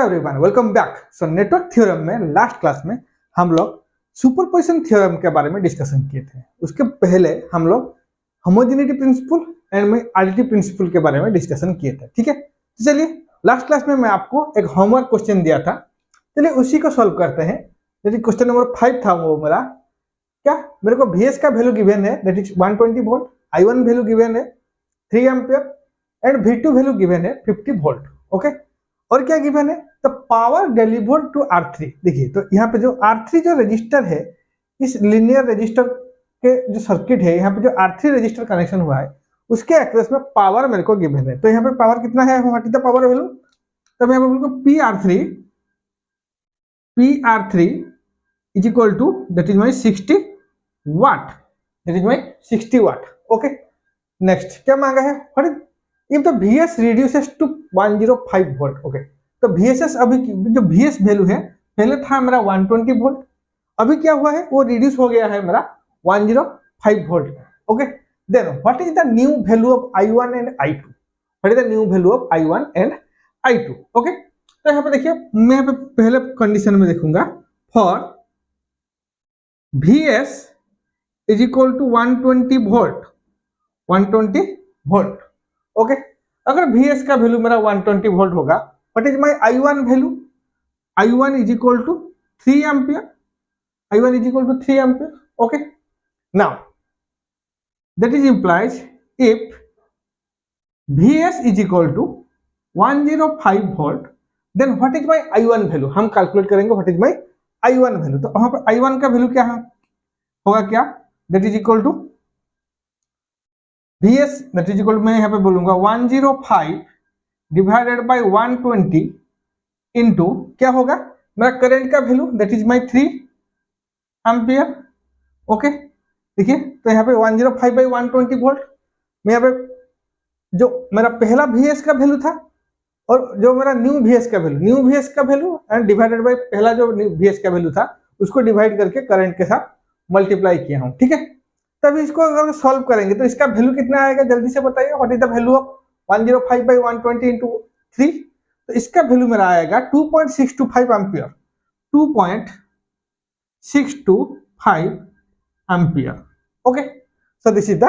Everyone, welcome back. So network theorem में last class में हम लोग सुपरपोजिशन थ्योरम के बारे में डिस्कशन किए थे। उसके पहले हम लोग homogeneity principle and additive principle के बारे में डिस्कशन किए थे। ठीक है, तो चलिए लास्ट क्लास में मैं आपको एक होमवर्क क्वेश्चन दिया था, चलिए उसी को सॉल्व करते हैं। यदि क्वेश्चन नंबर 5 था वो मेरा, क्या मेरे को VS का वैल्यू गिवन है that is 120 volt, I1 value given है 3 ampere and V2 value given है 50 वोल्ट। ओके, और क्या गिवन है, the power delivered to R3। देखिए तो यहाँ पे जो R3 जो रजिस्टर है, इस लीनियर रजिस्टर के जो सर्किट है, यहाँ पे जो R3 रजिस्टर कनेक्शन हुआ है उसके एक्रोस में पावर मेरे को गिवन है। तो यहाँ पे पावर कितना है, what is the power value, तब यहाँ पे बोलूँ PR3 is equal to that is my 60 watt, that is my 60 watt. Okay, next क्या मांगा है, what is if the VS reduces to 105 volt. Okay, तो VSS अभी जो VS वैल्यू है पहले था मेरा 120 वोल्ट, अभी क्या हुआ है वो रिड्यूस हो गया है मेरा 105 volt. Okay, then what is the new value of I1 and I2, what is the new value of I1 and I2। Okay, तो यहाँ पे देखिए मैं यहाँ पे पहले कंडीशन में देखूंगा, for VS is equal to 120 volt, 120 volt. Okay, अगर VS का वैल्यू मेरा 120 वोल्ट होगा, what is my I1 value, I1 is equal to 3 ampere, I1 is equal to 3 ampere. Okay, now that is implies if VS is equal to 105 volt, then what is my I1 value, हम calculate करेंगे what is my I1 value. तो वहां पर I1 का value क्या होगा, क्या that is equal to VS that is equal to, मैं यहाँ पे बोलूंगा 105 डिवाइडेड बाय 120 इनटू क्या होगा मेरा करंट का value that is my 3 ampere. Okay, देखिए तो यहाँ पे 105 बाय 120 वोल्ट, मैं यहाँ पे जो मेरा पहला VS का वैल्यू था और जो मेरा न्यू VS का वैल्यू एंड डिवाइडेड बाय पहला जो VS का वैल्यू था उसको डिवाइड करके करंट के साथ मल्टीप्लाई किया हूँ। ठीक है, तब इसको अगर सॉल्व करेंगे तो इसका वैल्यू कितना आएगा, जल्दी से बताइए, what is the value of 105 by 120 into 3। तो इसका वैल्यू मेरा आएगा 2.625 ampere, 2.625 ampere. Okay, so this is the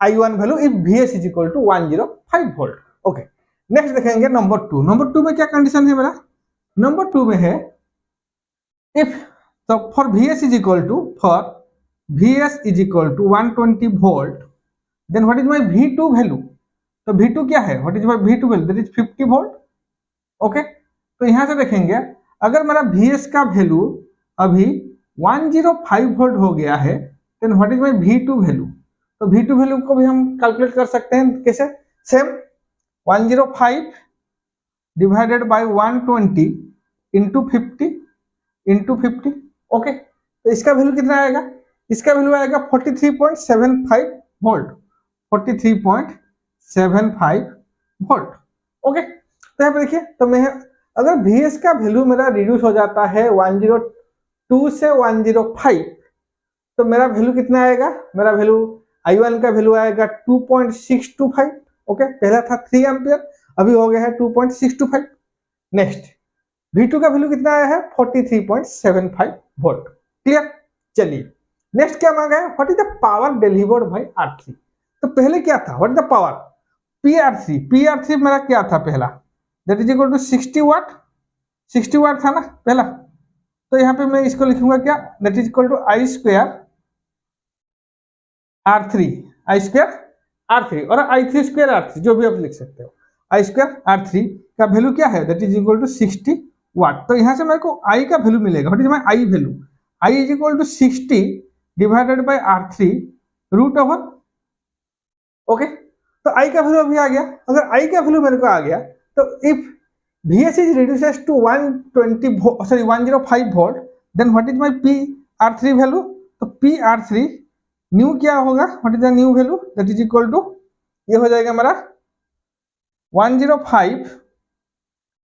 I1 value if VS is equal to 105 volt. Okay, next देखेंगे नंबर 2। नंबर 2 में क्या कंडीशन है मेरा, नंबर 2 में है इफ तो for VS is equal to, for VS is equal to 120 volt, then what is my V2 value, तो V2 क्या है, what is my V2 value, that is 50 volt। Okay, तो यहां से देखेंगे अगर मेरा VS का वैल्यू अभी 105 वोल्ट हो गया है, then what is my V2 value, तो V2 वैल्यू को भी हम कैलकुलेट कर सकते हैं कैसे, same 105 divided by 120 into 50। Okay, तो इसका वैल्यू कितना आएगा, इसका वैल्यू आएगा 43.75 वोल्ट, 43.75 वोल्ट। ओके, तो यहाँ पे देखिए तो मैं अगर VS का वैल्यू मेरा रिड्यूस हो जाता है 102 से 105, तो मेरा वैल्यू कितना आएगा, मेरा वैल्यू I1 का वैल्यू आएगा 2.625। ओके, पहला था 3 एम्पियर, अभी हो गया है 2.625। नेक्स्ट V2 का वैल्यू कितना आया है 43.75 वोल्ट। क्लियर, चलिए नेक्स्ट क्या मांगा है, what is the power delivered by R3। तो पहले क्या था, what is the power PR3 मेरा क्या था पहला, दैट इज इक्वल टू 60 वाट, 60 वाट था ना पहला, तो यहाँ पे मैं इसको लिखूंगा क्या, that is equal to I square R3 और I3 स्क्वायर R3, जो भी आप लिख सकते हो, I स्क्वायर R3 का वैल्यू क्या है, that is equal to 60 watt. तो यहाँ से मेरे को I का वैल्यू मिलेगा, what is my I value, I is equal to 60 divided by R3 root over. Okay, तो I का वैल्यू अभी आ गया, अगर I का वैल्यू मेरे को आ गया तो if VS is reduces to 105 volt, then what is my PR3 value, तो PR3 न्यू क्या होगा, what is the new value, that is equal to, ये हो जाएगा मेरा 105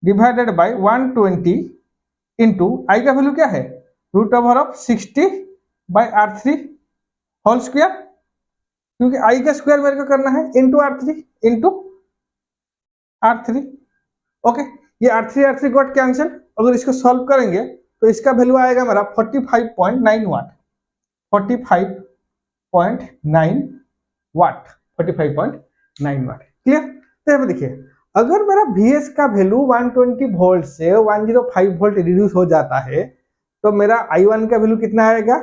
डिवाइडेड बाय 120 इनटू I का वैल्यू क्या है, root over of 60 by R3 whole square, क्योंकि I का स्क्वायर मेरे को करना है, इनटू R3 ओके, ये R3 गॉट कैंसिल, अगर इसको सॉल्व करेंगे तो इसका वैल्यू आएगा मेरा 45.9 वाट, 45.9 वाट, 45.9 वाट। क्लियर? तो यहाँ पे देखिए, अगर मेरा VS का वैल्यू 120 वोल्ट से 105 वोल्ट रिड्यूस हो जाता है तो मेरा I1 का वैल्यू कितना आएगा,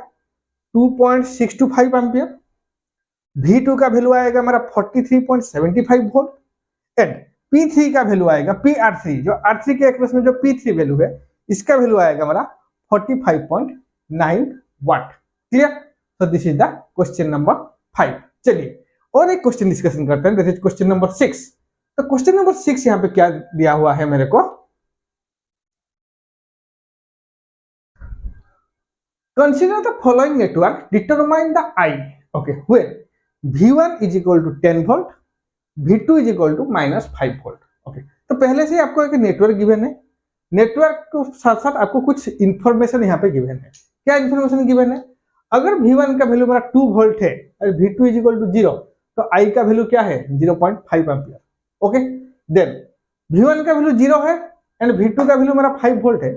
2.625 एम्पियर। V2 का वैल्यू आएगा मेरा 43.75 वोल्ट एंड P3 का वैल्यू आएगा, PR3 जो R3 के एक्सप्रेस में जो P3 वैल्यू है इसका वैल्यू आएगा मेरा 45.9 watt. Clear? So this is the question number 5। चलिए और एक क्वेश्चन डिस्कशन करते हैं, दैट इज क्वेश्चन नंबर 6। तो क्वेश्चन नंबर 6 यहाँ पे क्या दिया हुआ है मेरे को, consider the following network, determine the I, okay, when V1 is equal to 10 volt, V2 is equal to -5 volt. Okay, तो पहले से आपको एक नेटवर्क गिवन है, नेटवर्क के साथ साथ आपको कुछ इंफॉर्मेशन यहाँ पे गिवन है। क्या इंफॉर्मेशन गिवन है, अगर V1 का वैल्यू मेरा 2 वोल्ट है और V2 इज इक्वल टू 0 तो I का वैल्यू क्या है, 0.5 एम्पियर। ओके, देन V1 का वैल्यू 0 है एंड V2 का वैल्यू मेरा 5 वोल्ट है,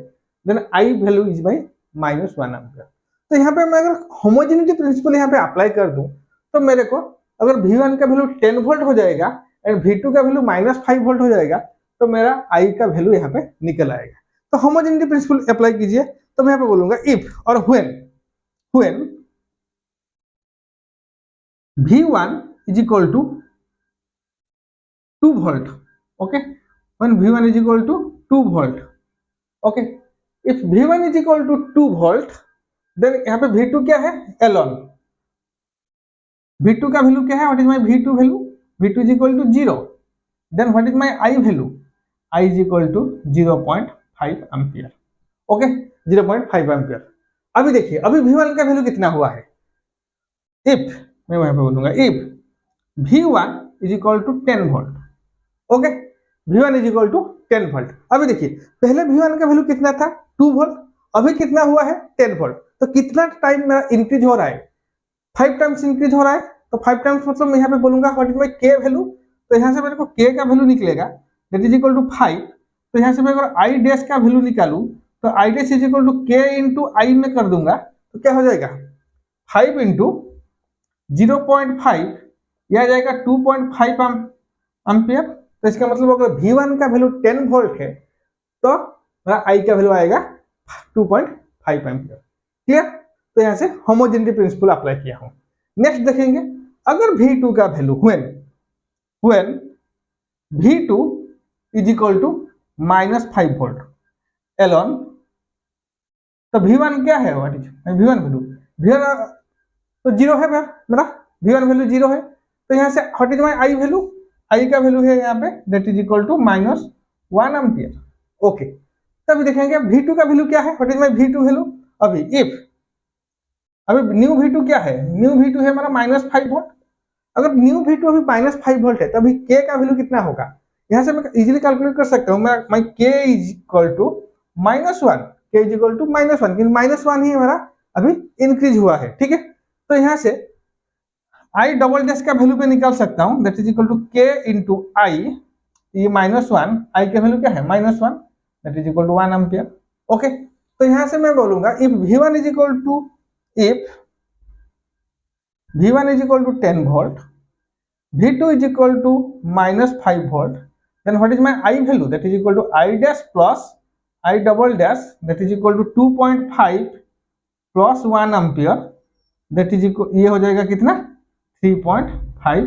then I value is by -1 ampere. तो यहाँ पे मैं अगर होमोजेनिटी प्रिंसिपल यहाँ पे अप्लाई कर दूं तो मेरे को अगर V1 का वैल्यू 10 वोल्ट हो जाएगा एंड V2 का वैल्यू -5 वोल्ट हो जाएगा तो मेरा I का वैल्यू यहाँ पे निकल आएगा। तो होमोजेनिटी प्रिंसिपल अप्लाई कीजिए, तो मैं यहाँ पे बोलूंगा इफ और when V1 is equal to 2 volt, okay, when V1 is equal to 2 volt, okay, if V1 is equal to 2 volt then यहाँ पे V2 क्या है, एलॉन, V2 का वैल्यू क्या है, what is my V2 value, V2 is equal to 0, then what is my I value, I is equal to 0.5 ampere. Okay, 0.5 ampere. अभी देखिए, अभी V1 का वैल्यू कितना हुआ है, इफ मैं वहां पे बोलूंगा if V1 is equal to 10 volt, okay, V1 is equal to 10 volt. अभी देखिए, पहले V1 का वैल्यू कितना था, 2 वोल्ट, अभी कितना हुआ है, 10 वोल्ट। तो कितना टाइम मेरा इंक्रीज हो रहा है, 5 टाइम्स इंक्रीज हो रहा है। तो 5 टाइम्स मतलब मैं यहाँ पे बोलूंगा what is my K value, तो यहाँ से मेरे को K का वैल्यू निकलेगा दैट इज इक्वल टू 5। तो यहाँ से मैं अगर I डैश का वैल्यू निकालूं तो I dash is equal to K into I में कर दूंगा तो क्या हो जाएगा, 5 इंटू 0.5 यह आ जाएगा 2.5 एम्पियर। तो इसका मतलब अगर V1 का वैल्यू 10 वोल्ट है तो मेरा I का वैल्यू आएगा 2.5 एम्पियर। क्लियर? तो यहाँ से होमोजेनिटी प्रिंसिपल अप्लाई किया हूं। नेक्स्ट देखेंगे, अगर V2 का value when V2 is equal to -5 volt alone, तो V1 क्या है, what is V1 value, V1 तो 0 है मेरा V1 वैल्यू 0 है। तो यहाँ से what is my I value, I का वैल्यू है यहाँ पे that is equal to -1 ampere. Okay, तब देखेंगे V2 का वैल्यू क्या है, what is my V2 value. अभी इफ अभी न्यू V2 क्या है, न्यू V2 है हमारा -5 वोल्ट। अगर न्यू V2 अभी -5 वोल्ट है तभी K का वैल्यू कितना होगा, यहाँ से मैं इजीली कैलकुलेट कर सकता हूँ, my K is equal to -1, K is equal to -1, क्योंकि -1 ही हमारा अभी इंक्रीज हुआ है। ठीक है, तो यहाँ से I डबल डैश का वैल्यू पे निकाल सकता हूँ that is equal to K into I, ये -1, I का वैल्यू क्या है -1 that is equal to 1 ampere. Okay, तो यहाँ से मैं बोलूंगा if V1 is equal to 10 volt, V2 is equal to -5 volt, then what is my I value, that is equal to I dash plus I double dash that is equal to 2.5 plus 1 ampere that is equal, ये हो जाएगा कितना 3.5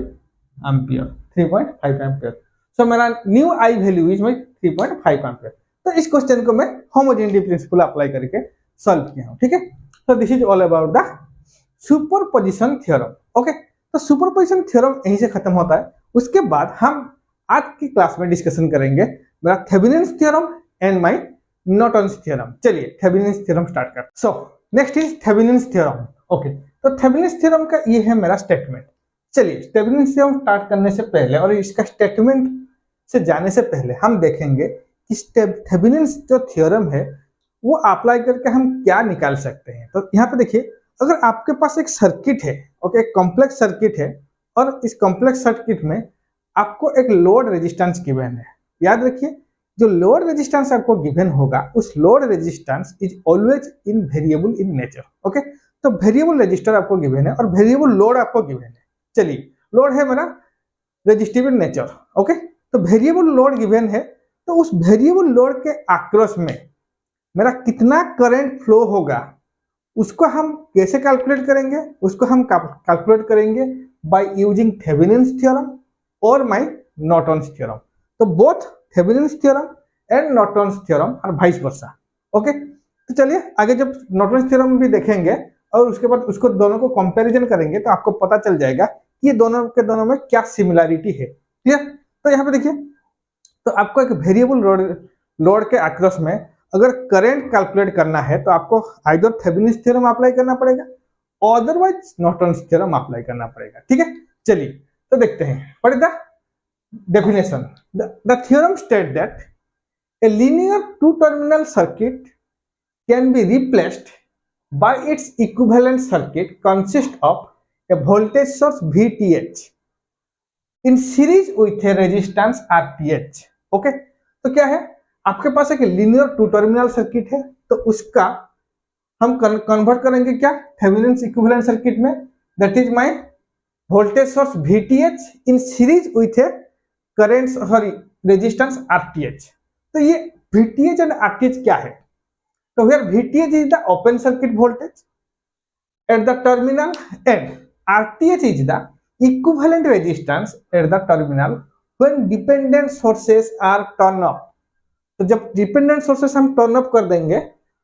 ampere, 3.5 ampere. सो मेरा new I value is my 3.5 ampere. तो इस question को मैं homogeneity principal apply करके सॉल्व किया हूँ। ठीक है, तो this is all about the superposition theorem. Okay, तो सुपरपोजिशन थ्योरम यहीं से खत्म होता है। उसके बाद हम आज की क्लास में डिस्कशन करेंगे मेरा Thevenin's theorem and my Norton's theorem. चलिए थेवेनिन्स थ्योरम स्टार्ट करते हैं। So next is Thevenin's theorem. Okay, तो थेवेनिन्स थ्योरम का ये है मेरा स्टेटमेंट। चलिए थेवेनिन्स थ्योरम स्टार्ट करने से पहले और इसका स्टेटमेंट से जाने से पहले हम देखेंगे कि थेवेनिन्स जो थ्योरम है वो अप्लाई करके हम क्या निकाल सकते हैं। तो यहाँ पे देखिए, अगर आपके पास एक सर्किट है, ओके, एक कॉम्प्लेक्स सर्किट है और इस कॉम्प्लेक्स सर्किट में आपको एक लोड रेजिस्टेंस गिवन है। याद रखिए, जो लोड रेजिस्टेंस आपको गिवन होगा उस load resistance is always in variable in nature. Okay, तो वेरिएबल रजिस्टर आपको गिवन है और वेरिएबल लोड आपको गिवन है। चलिए, लोड है मेरा रेजिस्टिव इन नेचर। ओके, तो वेरिएबल लोड गिवन है, तो उस वेरिएबल लोड के अक्रॉस में मेरा कितना करंट फ्लो होगा उसको हम कैसे कैलकुलेट करेंगे? उसको हम कैलकुलेट करेंगे बाय यूजिंग थेवेनिन्स थ्योरम और माय नॉर्टन्स थ्योरम। तो both Thevenin's theorem and Norton's theorem और वाइस वर्सा। ओके, तो चलिए आगे जब नॉर्टन्स थ्योरम भी देखेंगे और उसके बाद उसको दोनों को कंपैरिजन करेंगे तो आपको पता चल जाएगा कि ये दोनों के दोनों में क्या सिमिलैरिटी है। क्लियर? तो यहाँ पे देखिए, तो आपको एक वेरिएबल लोड के अक्रॉस में अगर करंट कैलकुलेट करना है तो आपको आइदर थेवेनिन्स थ्योरम अप्लाई करना पड़ेगा, अदरवाइज नॉर्टन्स थ्योरम अप्लाई करना पड़ेगा। ठीक है, चलिए तो देखते हैं। What is the definition? The theorem state that a linear two terminal circuit can be replaced by its equivalent circuit consist of a voltage source VTH in series with a resistance RTH। Okay, तो क्या है, आपके पास एक linear two terminal circuit है, तो उसका हम convert करेंगे क्या, थेवेनिन्स इक्विवेलेंट सर्किट में। That is my voltage source VTH in series with a current sorry resistance RTH। तो ये VTH एंड RTH क्या है? तो where VTH is the open circuit voltage at the terminal and RTH is the equivalent resistance at the terminal when dependent sources are turn off. तो जब dependent sources हम turn off कर देंगे,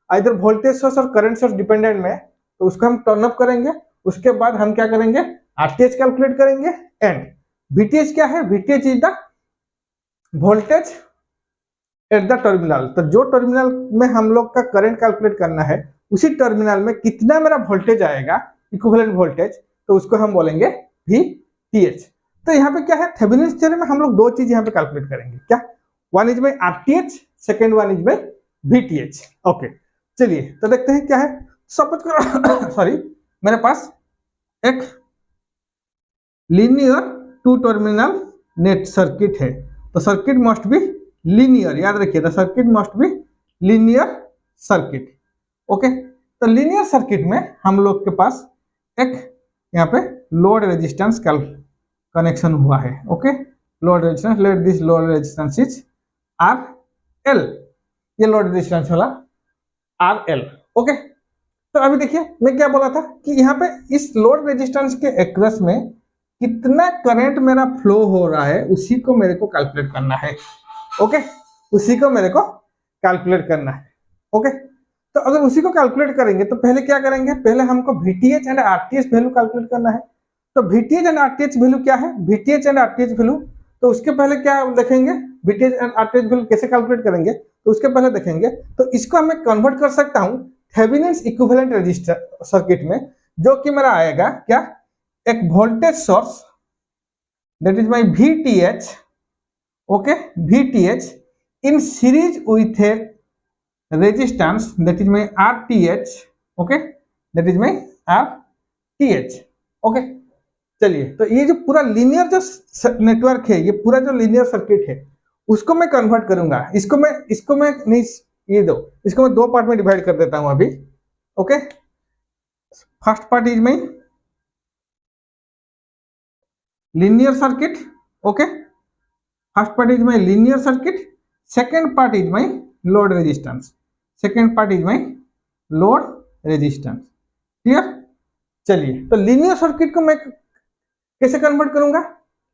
इधर voltage source और current source dependent में, तो उसको हम टर्न ऑफ करेंगे। उसके बाद हम क्या करेंगे, RTH कैलकुलेट करेंगे। एंड VTH क्या है? VTH is the voltage at the terminal. तो जो टर्मिनल में हम लोग का करंट कैलकुलेट करना है उसी टर्मिनल में कितना मेरा वोल्टेज आएगा, इक्विवेलेंट वोल्टेज, तो उसको हम बोलेंगे VTH। तो यहाँ पे क्या है, थेवेनिन्स थ्योरम में हम लोग दो चीज यहाँ पे कैलकुलेट करेंगे। क्या? One is by RTH, second one is by VTH। Okay, चलिए तो देखते हैं क्या है। सपोज करो सॉरी, मेरे पास एक linear two terminal net circuit है, तो सर्किट मस्ट बी लीनियर। याद रखिए, the circuit must be linear circuit. Okay, तो लीनियर सर्किट में हम लोग के पास एक यहाँ पे लोड रेजिस्टेंस कनेक्शन हुआ है। Okay, load resistance, let this load resistance is RL, ये लोड रेजिस्टेंस वाला RL। ओके, तो अभी देखिए मैं क्या बोला था कि यहाँ पे इस लोड रेजिस्टेंस के अक्रॉस में कितना करंट मेरा फ्लो हो रहा है उसी को मेरे को कैलकुलेट करना है। ओके, उसी को मेरे को कैलकुलेट करना है। ओके, तो अगर उसी को कैलकुलेट करेंगे तो पहले क्या करेंगे, पहले हमको VTH and RTH value calculate करना है। तो VTH एंड RTH वैल्यू क्या है? VTH एंड RTH वैल्यू, तो उसके पहले क्या देखेंगे, VTH एंड RTH वैल्यू कैसे कैलकुलेट करेंगे, तो उसके पहले देखेंगे। तो इसको मैं कन्वर्ट कर सकता हूँ थेवेनिन्स इक्विवेलेंट रेजिस्टर सर्किट में, जो कि मेरा आएगा क्या, एक voltage source that is my VTH। Okay, VTH in series with A resistance that is my RTH। Okay, that is my RTH। Okay, चलिए तो ये जो पूरा लीनियर जो नेटवर्क है, ये पूरा जो लीनियर सर्किट है उसको मैं कन्वर्ट करूंगा। इसको मैं नहीं, ये दो, इसको मैं दो पार्ट में डिवाइड कर देता हूं अभी। Okay, first part is my linear circuit। okay, first part is my linear circuit, second part is my load resistance, second part is my load resistance। clear? चलिए, तो लीनियर सर्किट को मैं कैसे कन्वर्ट करूंगा,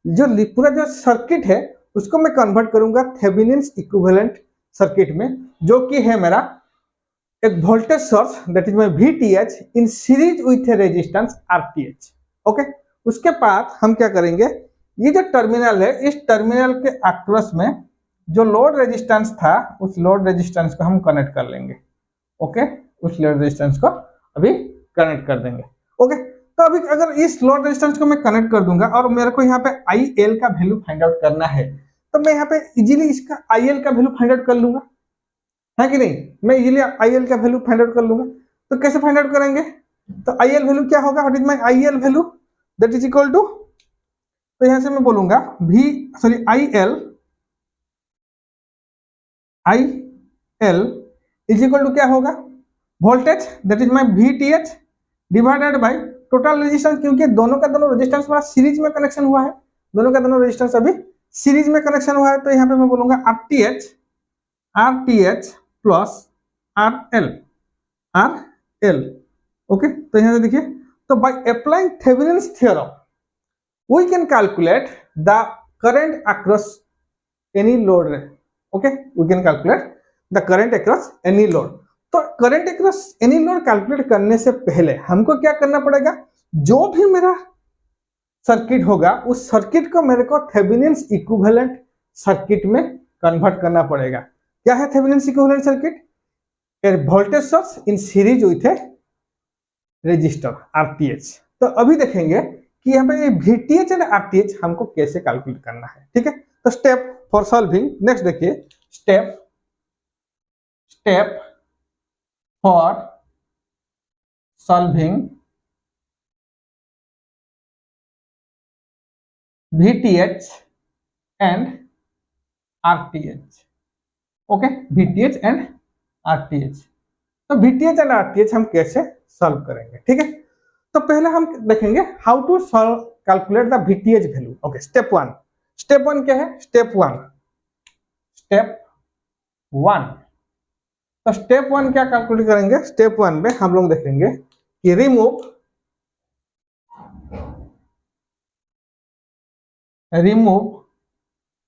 जो पूरा जो सर्किट है उसको मैं कन्वर्ट करूंगा थेवेनिन्स इक्विवेलेंट सर्किट में, जो कि है मेरा एक voltage source that is my VTH in series with A resistance RTH। Okay, उसके बाद हम क्या करेंगे, ये जो टर्मिनल है इस टर्मिनल के अक्रॉस में जो लोड रेजिस्टेंस था उस लोड रेजिस्टेंस को हम कनेक्ट कर लेंगे। ओके, उस लोड रेजिस्टेंस को अभी कनेक्ट कर देंगे। ओके, तो अभी अगर इस लोड रेजिस्टेंस को मैं कनेक्ट कर दूंगा और मेरे को यहाँ पे IL का वैल्यू फाइंड आउट करना है, तो मैं यहाँ पे इजीली इसका IL का वैल्यू फाइंड आउट कर लूंगा, है कि नहीं? मैं इजीली IL का वैल्यू फाइंड आउट कर लूंगा। तो कैसे फाइंड आउट करेंगे, तो IL वैल्यू क्या होगा, what is my IL value, that is equal to, तो यहां से मैं बोलूंगा IL I L is equal to क्या होगा, voltage that is my V T H divided by total resistance, क्योंकि दोनों का दोनों रेजिस्टेंस हमारा सीरीज में कनेक्शन हुआ है, दोनों का दोनों रेजिस्टेंस अभी सीरीज में कनेक्शन हुआ है, तो यहाँ पे मैं बोलूंगा R T H plus R L. Okay, तो यहाँ से देखिए, तो by applying Thevenin's theorem we can calculate the current across any load. Okay, we can calculate the current across any load. तो current across any load calculate करने से पहले हमको क्या करना पड़ेगा, जो भी मेरा सर्किट होगा उस सर्किट को मेरे को थेवेनिन्स इक्विवेलेंट सर्किट में कन्वर्ट करना पड़ेगा। क्या है Thevenin's equivalent circuit? A voltage source in series with a resistor RTH. तो अभी देखेंगे कि यहाँ पे वीटीएच एंड आरटीएच हमको कैसे कैलकुलेट करना है। ठीक है, तो स्टेप फॉर सॉल्विंग, नेक्स्ट देखिए, step for solving VTH and RTH। Okay, VTH and RTH। तो VTH एंड RTH हम कैसे सॉल्व करेंगे? ठीक है, तो पहले हम देखेंगे how to solve calculate the VTH value. Okay, step one क्या है? स्टेप वन तो स्टेप वन क्या कैलकुलेट करेंगे? स्टेप वन में हम लोग देखेंगे कि remove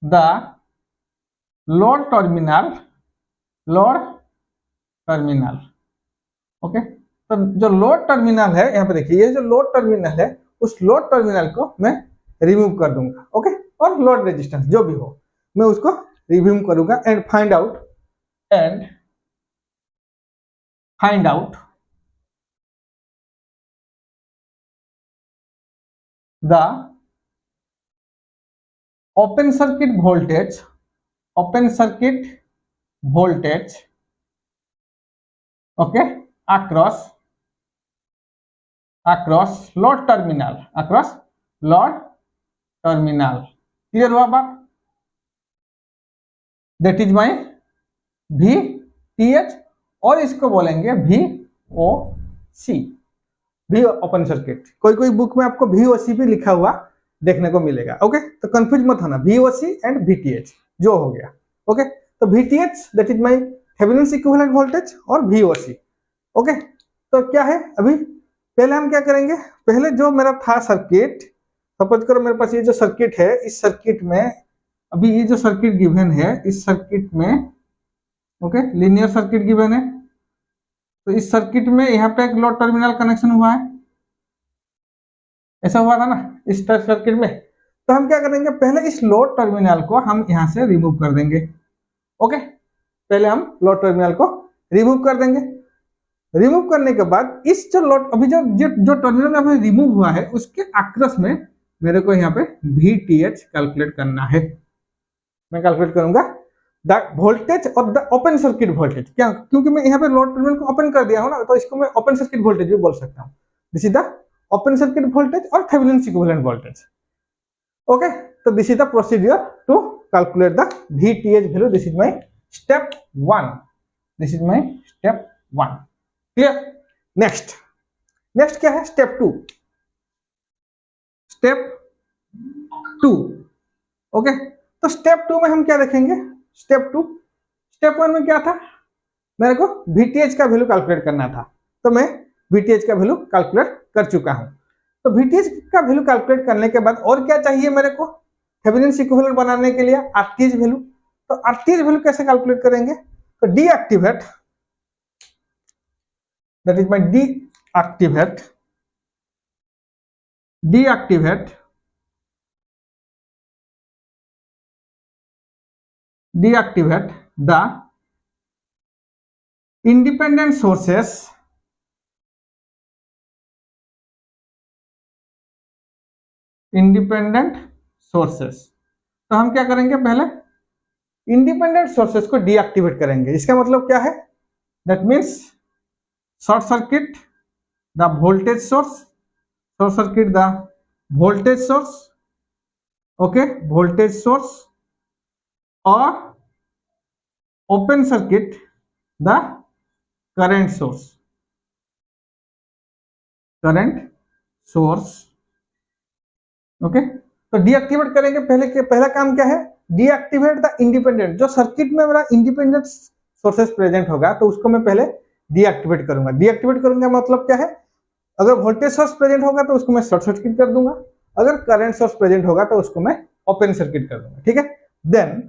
the load terminal. Okay, तो जो लोड टर्मिनल है, यहाँ पे देखिए, ये जो लोड टर्मिनल है उस लोड टर्मिनल को मैं रिमूव कर दूंगा। ओके, और लोड रेजिस्टेंस जो भी हो मैं उसको रिमूव करूंगा and find out the open circuit voltage okay across load terminal, clear हुआ बात? दैट इज माई VTH और इसको बोलेंगे VOC, भी ओपन सर्किट। कोई बुक में आपको VOC भी लिखा हुआ देखने को मिलेगा। ओके, तो कंफ्यूज मत होना, VOC एंड VTH जो हो गया। ओके, तो VTH that is my Thevenin's equivalent voltage और VOC। ओके, तो क्या है, अभी पहले हम क्या करेंगे, पहले जो मेरा था सर्किट, सपोज करो मेरे पास ये जो सर्किट है, इस सर्किट में अभी ये जो सर्किट गिवन है, इस सर्किट में ओके लीनियर सर्किट गिवन है, तो इस सर्किट में यहाँ पे एक लोड टर्मिनल कनेक्शन हुआ है, ऐसा हुआ था ना इस सर्किट में। तो हम क्या करेंगे, पहले इस लोड टर्मिनल को हम यहाँ से रिमूव कर देंगे। ओके, पहले हम लोड टर्मिनल को रिमूव कर देंगे। रिमूव करने के बाद इस जो लोड अभी जो टर्मिनल अभी रिमूव हुआ है उसके अक्रॉस में मेरे को यहाँ पे VTH कैलकुलेट करना है। मैं कैलकुलेट करूंगा द वोल्टेज और द ओपन सर्किट वोल्टेज। क्या, क्योंकि मैं यहाँ पे लोड टर्मिनल को ओपन कर दिया हूँ ना, तो इसको मैं ओपन सर्किट वोल्टेज भी बोल सकता हूँ। This is the open circuit voltage और थेवेनिन्स इक्विवेलेंट वोल्टेज। ओके, तो this is the procedure to calculate the VTH value. This is my step one. Clear? Next क्या है? Step two. ओके, तो step two में हम क्या देखेंगे? Step one में क्या था, मेरे को VTH का वैल्यू कैलकुलेट करना था, तो मैं VTH का वैल्यू कैलकुलेट कर चुका हूं। तो VTH का वैल्यू कैलकुलेट करने के बाद और क्या चाहिए मेरे को थेवेनिन्स इक्विवेलेंट बनाने के लिए? RTH value. तो RTH वैल्यू कैसे कैलकुलेट करेंगे? तो deactivate, that is my deactivate the independent sources तो हम क्या करेंगे, पहले इंडिपेंडेंट सोर्सेस को डीएक्टिवेट करेंगे। इसका मतलब क्या है? That means short circuit the voltage source, okay, voltage source और open circuit the current source. Okay, तो डीएक्टिवेट करेंगे। पहला काम क्या है, डीएक्टिवेट द इंडिपेंडेंट। जो सर्किट में मेरा इंडिपेंडेंट सोर्सेस प्रेजेंट होगा तो उसको मैं पहले डीएक्टिवेट करूंगा। डीएक्टिवेट करूंगा मतलब क्या है, अगर वोल्टेज सोर्स प्रेजेंट होगा तो उसको मैं शॉर्ट सर्किट कर दूंगा, अगर करंट सोर्स प्रेजेंट होगा तो उसको मैं ओपन सर्किट कर दूंगा। ठीक है, then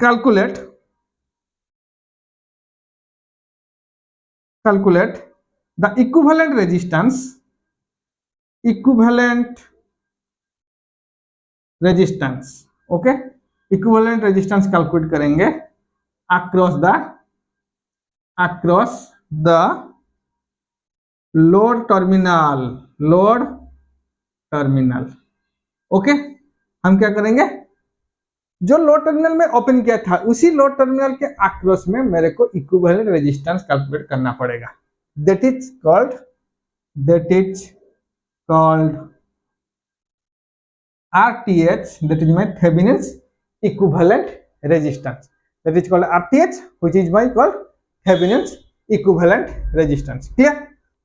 calculate the equivalent resistance. Okay, equivalent resistance calculate करेंगे across the load terminal. Okay, हम क्या करेंगे, जो लोड टर्मिनल में ओपन किया था उसी लोड टर्मिनल के अक्रॉस में मेरे को इक्विवेलेंट रेजिस्टेंस कैलकुलेट करना पड़ेगा। That is called RTH, that is my Thevenin's equivalent resistance. That is called RTH, which is my called Thevenin's equivalent resistance. Clear?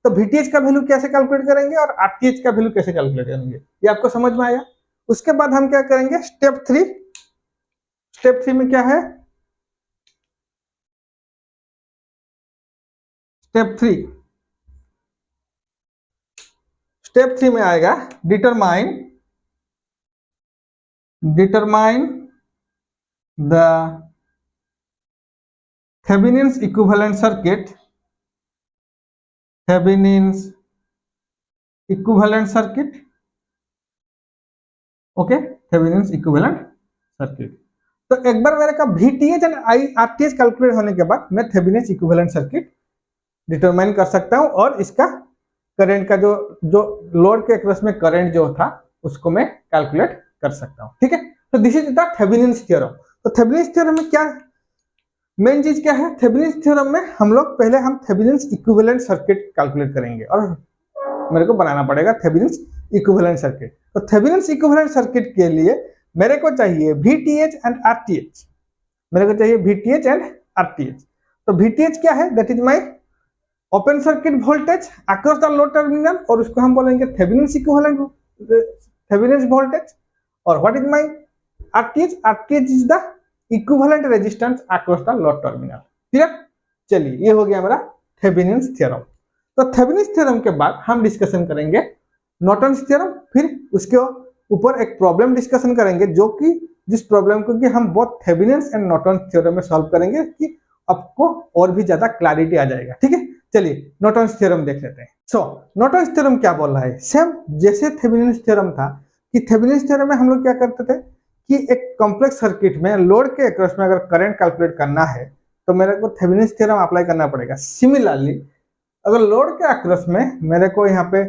तो VTH का वैल्यू कैसे कैलकुलेट करेंगे और RTH का वैल्यू कैसे कैलकुलेट करेंगे, ये आपको समझ में आया। उसके बाद हम क्या करेंगे, स्टेप थ्री में क्या है, स्टेप थ्री में आएगा determine the Thevenin's equivalent circuit. Okay, Thevenin's equivalent circuit। तो एक बार मेरे का VTH एंड RTH कैलकुलेट होने के बाद मैं Thevenin's equivalent circuit डिटरमाइन कर सकता हूं और इसका करंट का जो लोड के अक्रॉस में करंट जो था उसको मैं कैलकुलेट कर सकता हूं। ठीक है, तो this is the Thevenin's theorem. तो थेवेनिन्स थ्योरम में क्या मेन चीज क्या है, थेवेनिन्स थ्योरम में हम लोग पहले थेवेनिन्स इक्विवेलेंट सर्किट कैलकुलेट करेंगे और मेरे को बनाना पड़ेगा थेवेनिन्स इक्विवेलेंट सर्किट। तो थेवेनिन्स इक्विवेलेंट सर्किट के लिए मेरे को चाहिए VTH एंड RTH। तो VTH क्या है, that is my open circuit voltage across the load terminal और उसको हम बोलेंगे थेवेनिन्स वोल्टेज। और what is my RTH is the equivalent resistance across the load terminal. Clear? चलिए, ये हो गया हमारा थेवेनिन्स थ्योरम। तो थेवेनिन्स थ्योरम के बाद हम डिस्कशन करेंगे नॉर्टन्स थ्योरम, फिर उसके ऊपर एक प्रॉब्लम डिस्कशन करेंगे जिस प्रॉब्लम को कि हम both Thevenin's and Norton's theorem में सॉल्व करेंगे कि आपको और भी ज्यादा क्लैरिटी आ जाएगा। ठीक है, चलिए नॉर्टन्स थ्योरम देख लेते हैं। नॉर्टन्स थ्योरम क्या बोल रहा है, सेम जैसे थेवेनिन्स थ्योरम था कि थेवेनिन्स थ्योरम में हम लोग क्या करते थे कि एक कॉम्प्लेक्स सर्किट में लोड के अक्रॉस में अगर करंट कैलकुलेट करना है तो मेरे को थेवेनिन्स थ्योरम अप्लाई करना पड़ेगा। सिमिलरली अगर लोड के अक्रॉस में मेरे को यहाँ पे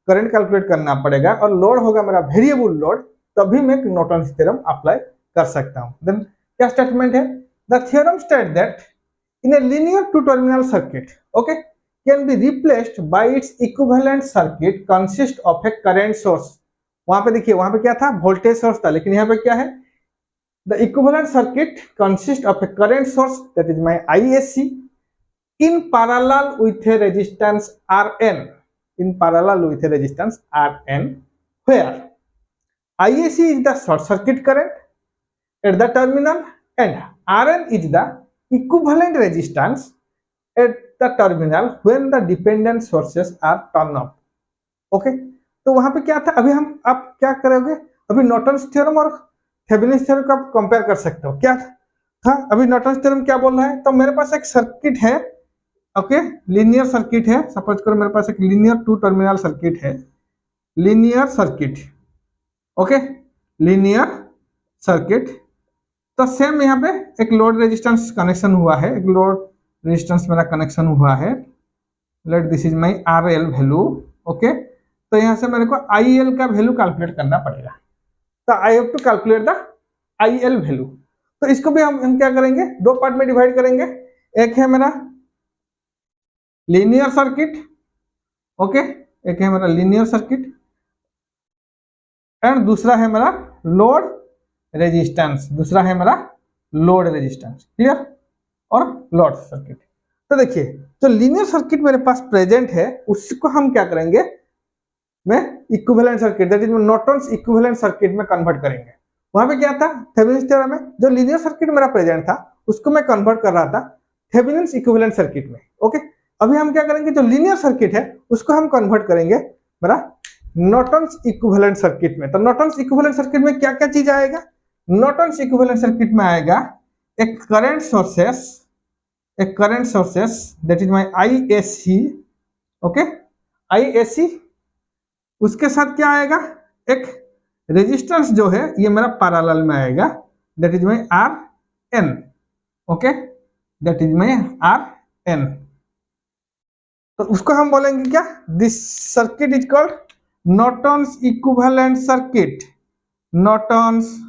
करंट कैलकुलेट करना पड़ेगा और लोड होगा मेरा वेरिएबल लोड, तभी मैं नॉर्टन्स थ्योरम अप्लाई कर सकता हूँ। देन क्या स्टेटमेंट है, the theorem state that in a linear two terminal circuit okay can be replaced by its equivalent circuit consist of a current source. वहां पे देखिए, वहां पे क्या था, वोल्टेज सोर्स था, लेकिन यहाँ पे क्या है, the equivalent circuit consist of a current source that is my ISC in parallel with a resistance Rn, where ISC is the short circuit current at the terminal and Rn is the equivalent resistance at the terminal when the dependent sources are turned off। Okay, तो वहां पे क्या था, अभी आप क्या करोगे, अभी नॉर्टन्स थ्योरम और थेवेनिन्स थ्योरम को आप कंपेयर कर सकते हो। क्या था, अभी नॉर्टन्स थ्योरम क्या बोल रहा है, तो मेरे पास एक सर्किट है, ओके लीनियर सर्किट है, सपोज करो मेरे पास एक लीनियर टू टर्मिनल सर्किट है, linear circuit, okay linear circuit. तो सेम यहाँ पे एक लोड रेजिस्टेंस कनेक्शन हुआ है, एक लोड रेजिस्टेंस मेरा कनेक्शन हुआ है, let this is my RL value. Okay, तो यहाँ से मेरे को IL का वैल्यू कैलकुलेट करना पड़ेगा। तो I have to calculate the IL value. तो इसको भी हम क्या करेंगे, दो पार्ट में डिवाइड करेंगे। एक है मेरा लीनियर सर्किट, ओके एक है मेरा लीनियर सर्किट एंड दूसरा है मेरा लोड रेजिस्टेंस, दूसरा है मेरा लोड रेजिस्टेंस, क्लियर, और लोड सर्किट। तो देखिए जो लीनियर सर्किट मेरे पास प्रेजेंट है उसको हम क्या करेंगे, मैं equivalent circuit, that is Norton's equivalent circuit में कन्वर्ट करेंगे। वहां पे क्या था, थेवेनिन्स थ्योरम में जो लीनियर सर्किट मेरा प्रेजेंट था उसको मैं कन्वर्ट कर रहा था थेवेनिन्स इक्विवेलेंट सर्किट में। ओके, अभी हम क्या करेंगे, जो लीनियर सर्किट है उसको हम कन्वर्ट करेंगे मेरा नॉर्टन्स इक्विवेलेंट सर्किट में। तो नॉर्टन्स इक्विवेलेंट सर्किट में क्या क्या चीज आएगा, नॉर्टन्स इक्विवेलेंट सर्किट में आएगा एक current sources that is my ISC, okay, ISC, उसके साथ क्या आएगा, एक रेजिस्टेंस जो है ये मेरा पैरेलल में आएगा, that is my R N, okay, that is my R N. तो उसको हम बोलेंगे क्या, this circuit is called Norton's equivalent circuit, Norton's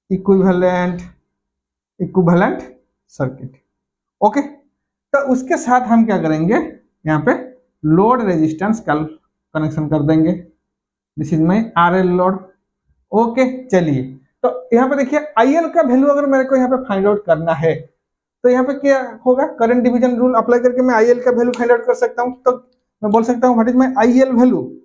equivalent circuit. Okay, तो उसके साथ हम क्या करेंगे, यहाँ पे लोड रेजिस्टेंस कनेक्शन कर देंगे, this is my RL load. Okay, चलिए तो यहाँ पे देखिए आईएल का वैल्यू अगर मेरे को यहाँ पे फाइंड आउट करना है तो यहाँ पे क्या होगा, करंट डिवीजन रूल अप्लाई करके मैं आईएल का वैल्यू फाइंड आउट कर सकता हूँ। तो मैं बोल सकता हूँ what is my IL value,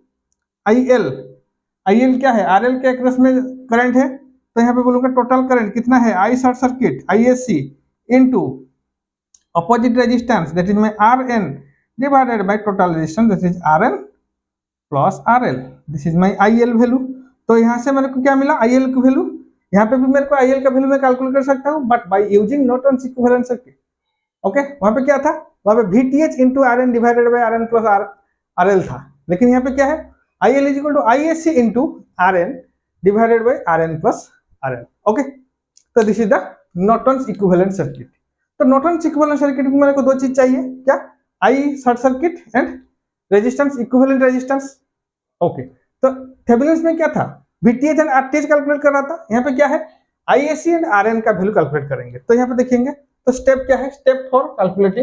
IL क्या है, आरएल के अक्रॉस में करंट है, तो यहाँ पे बोलूंगा टोटल करंट कितना है, I short circuit ISC into opposite resistance that is my RN divided by total resistance that is RN plus RL, this is my IL value. तो यहाँ से मेरे को क्या मिला, आईएल की वैल्यू, यहाँ पे भी मेरे को आईएल का वैल्यू मैं कैलकुलेट कर सकता हूँ but by using Norton's equivalent circuit. Okay, वहां पे क्या था, वहां पे VTH into RN divided by RN plus RL था, लेकिन यहाँ पे क्या है, IL is equal to ISC into RN divided by RN plus RL. Okay, तो this is the Norton's equivalent circuit. तो नॉर्टन्स इक्विवेलेंट सर्किट में मेरे को दो चीज चाहिए, क्या, I short circuit and resistance, equivalent resistance. Okay, तो थेवेनिन्स में क्या था, VTH एंड RTH कैलकुलेट कर रहा था, यहाँ पे क्या है, आईएससी एंड आरएन का वैल्यू कैलकुलेट करेंगे। तो यहाँ पे देखेंगे तो स्टेप क्या है, step for calculate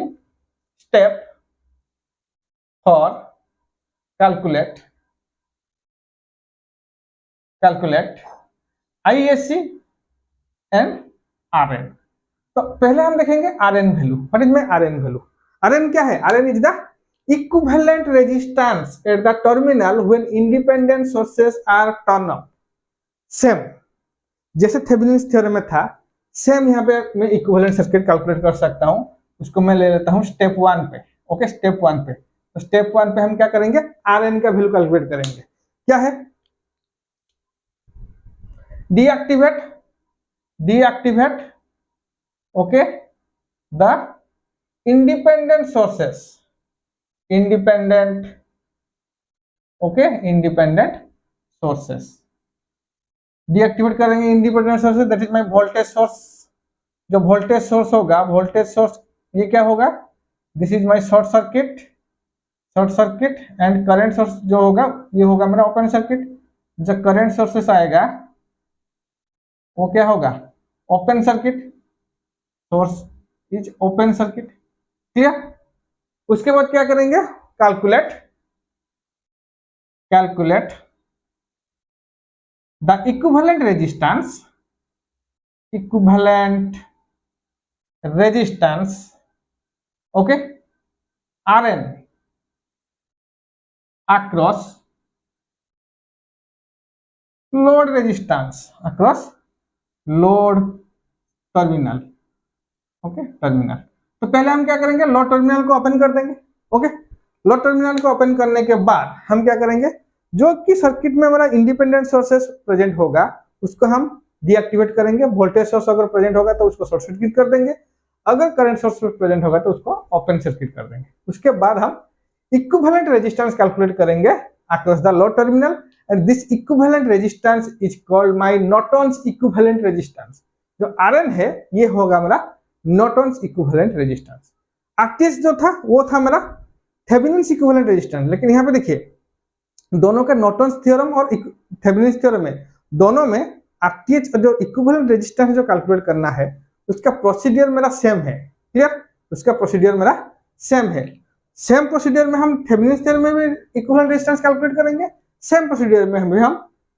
ISC and RN. तो पहले हम देखेंगे RN value, what is my RN value, RN क्या है, RN is the equivalent resistance at the terminal when independent sources are turned on। Same जैसे थेवेनिन्स थ्योरम में था, same यहाँ पे मैं इक्विवेलेंट सर्किट कैलकुलेट कर सकता हूँ। उसको मैं ले लेता हूँ स्टेप 1 पे। ओके, स्टेप 1 पे, तो स्टेप 1 पे हम क्या करेंगे, आरएन का वैल्यू कैलकुलेट करेंगे, क्या है, deactivate okay the independent sources, deactivate करेंगे independent sources, that is my voltage source. जो वोल्टेज सोर्स होगा, वोल्टेज सोर्स ये क्या होगा, this is my short circuit and current source जो होगा ये होगा मेरा ओपन सर्किट। जो करंट सोर्सेस आएगा वो क्या होगा, open circuit, source is open circuit, clear. उसके बाद क्या करेंगे, calculate the equivalent resistance okay RN across load resistance across load terminal. Okay, terminal, तो पहले हम क्या करेंगे, लोड टर्मिनल को ओपन कर देंगे। ओके, लोड टर्मिनल को ओपन करने के बाद हम क्या करेंगे, जो कि सर्किट में हमारा इंडिपेंडेंट सोर्सेस प्रेजेंट होगा उसको हम डीएक्टिवेट करेंगे। वोल्टेज सोर्स अगर प्रेजेंट होगा तो उसको शॉर्ट सर्किट कर देंगे, अगर करंट सोर्स प्रेजेंट होगा तो उसको ओपन सर्किट कर देंगे। उसके बाद हम इक्विवेलेंट रेजिस्टेंस कैलकुलेट करेंगे across the load terminal and this equivalent resistance is called my Norton's equivalent resistance. जो आरएन है ये होगा मेरा नॉर्टन्स इक्विवेलेंट रेजिस्टेंस। आरटीएच जो था वो था मेरा थेवेनिन्स इक्विवेलेंट रेजिस्टेंस। लेकिन यहाँ पे देखिए दोनों का नॉर्टन्स थ्योरम और थेवेनिन्स थ्योरम में दोनों में आरटीएच जो इक्विवेलेंट रेजिस्टेंस जो कैलकुलेट करना है उसका प्रोसीडियर मेरा सेम है, क्लियर, उसका प्रोसीडियर मेरा सेम है। सेम प्रोसीडियर में हम थेवेनिन्स थ्योरम में भी इक्विवेलेंट रेजिस्टेंस कैलकुलेट करेंगे, सेम प्रोसीडियर में हम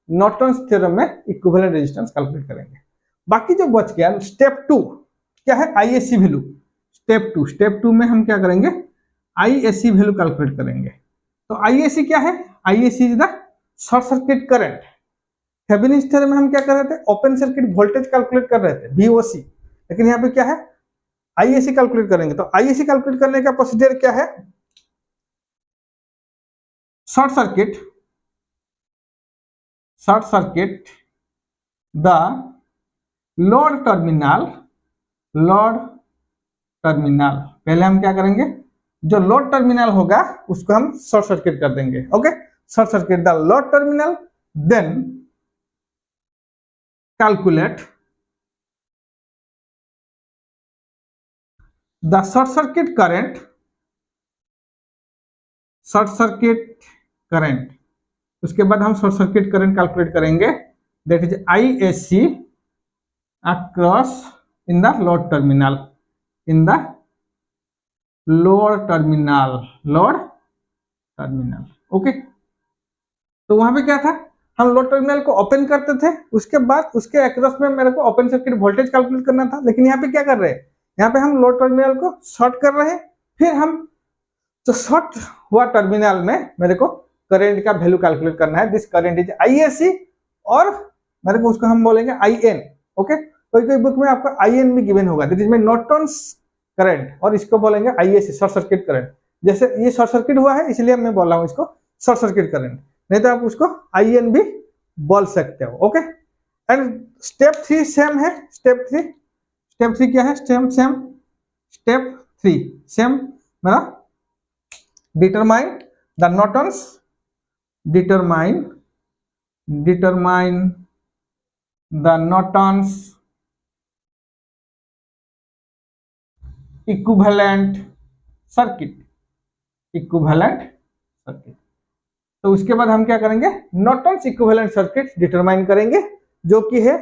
नॉर्टन्स थ्योरम में इक्विवेलेंट रेजिस्टेंस कैलकुलेट करेंगे। बाकी जो बच गया स्टेप 2 क्या है, आईएससी वैल्यू। स्टेप टू में हम क्या करेंगे, आईएससी वैल्यू कैलकुलेट करेंगे। तो आईएससी क्या है, ISC is the short circuit current. Thevenin theorem में हम क्या कर रहे थे, ओपन सर्किट वोल्टेज कैलकुलेट कर रहे थे, वीओसी। लेकिन यहाँ पे क्या है, आईएससी कैलकुलेट करेंगे। तो आईएससी कैलकुलेट करने का प्रोसीजर क्या है, short circuit the load terminal. पहले हम क्या करेंगे, जो लोड टर्मिनल होगा उसको हम शॉर्ट सर्किट कर देंगे। Okay, short circuit the load terminal, then calculate the short circuit current. उसके बाद हम शॉर्ट सर्किट करंट कैलकुलेट करेंगे, that is ISC across in the load terminal, load terminal. Okay, तो वहां पे क्या था, हम लोड टर्मिनल को ओपन करते थे, उसके बाद उसके अक्रॉस में मेरे को ओपन सर्किट वोल्टेज कैलकुलेट करना था। लेकिन यहाँ पे क्या कर रहे हैं, यहाँ पे हम लोड टर्मिनल को शॉर्ट कर रहे हैं, फिर हम जो शॉर्ट हुआ टर्मिनल में मेरे को करंट का वैल्यू कैलकुलेट करना है। दिस करंट इज आईएससी, और मेरे को उसको हम बोलेंगे आईएन। ओके, कोई कोई बुक में आपको आईएन भी गिवन होगा, that is my Norton's current, और इसको बोलेंगे आईएससी, शॉर्ट सर्किट करंट। जैसे ये शॉर्ट सर्किट हुआ है इसलिए मैं बोल रहा हूँ इसको शॉर्ट सर्किट करंट, नहीं तो आप उसको आईएन भी बोल सकते हो। ओके, एंड स्टेप 3 सेम है। स्टेप थ्री क्या है, स्टेप 3 सेम मेरा, determine the Norton's determine the Norton's equivalent circuit. तो उसके बाद हम क्या करेंगे, नॉर्टन्स इक्विवेलेंट सर्किट डिटरमाइन करेंगे, जो कि है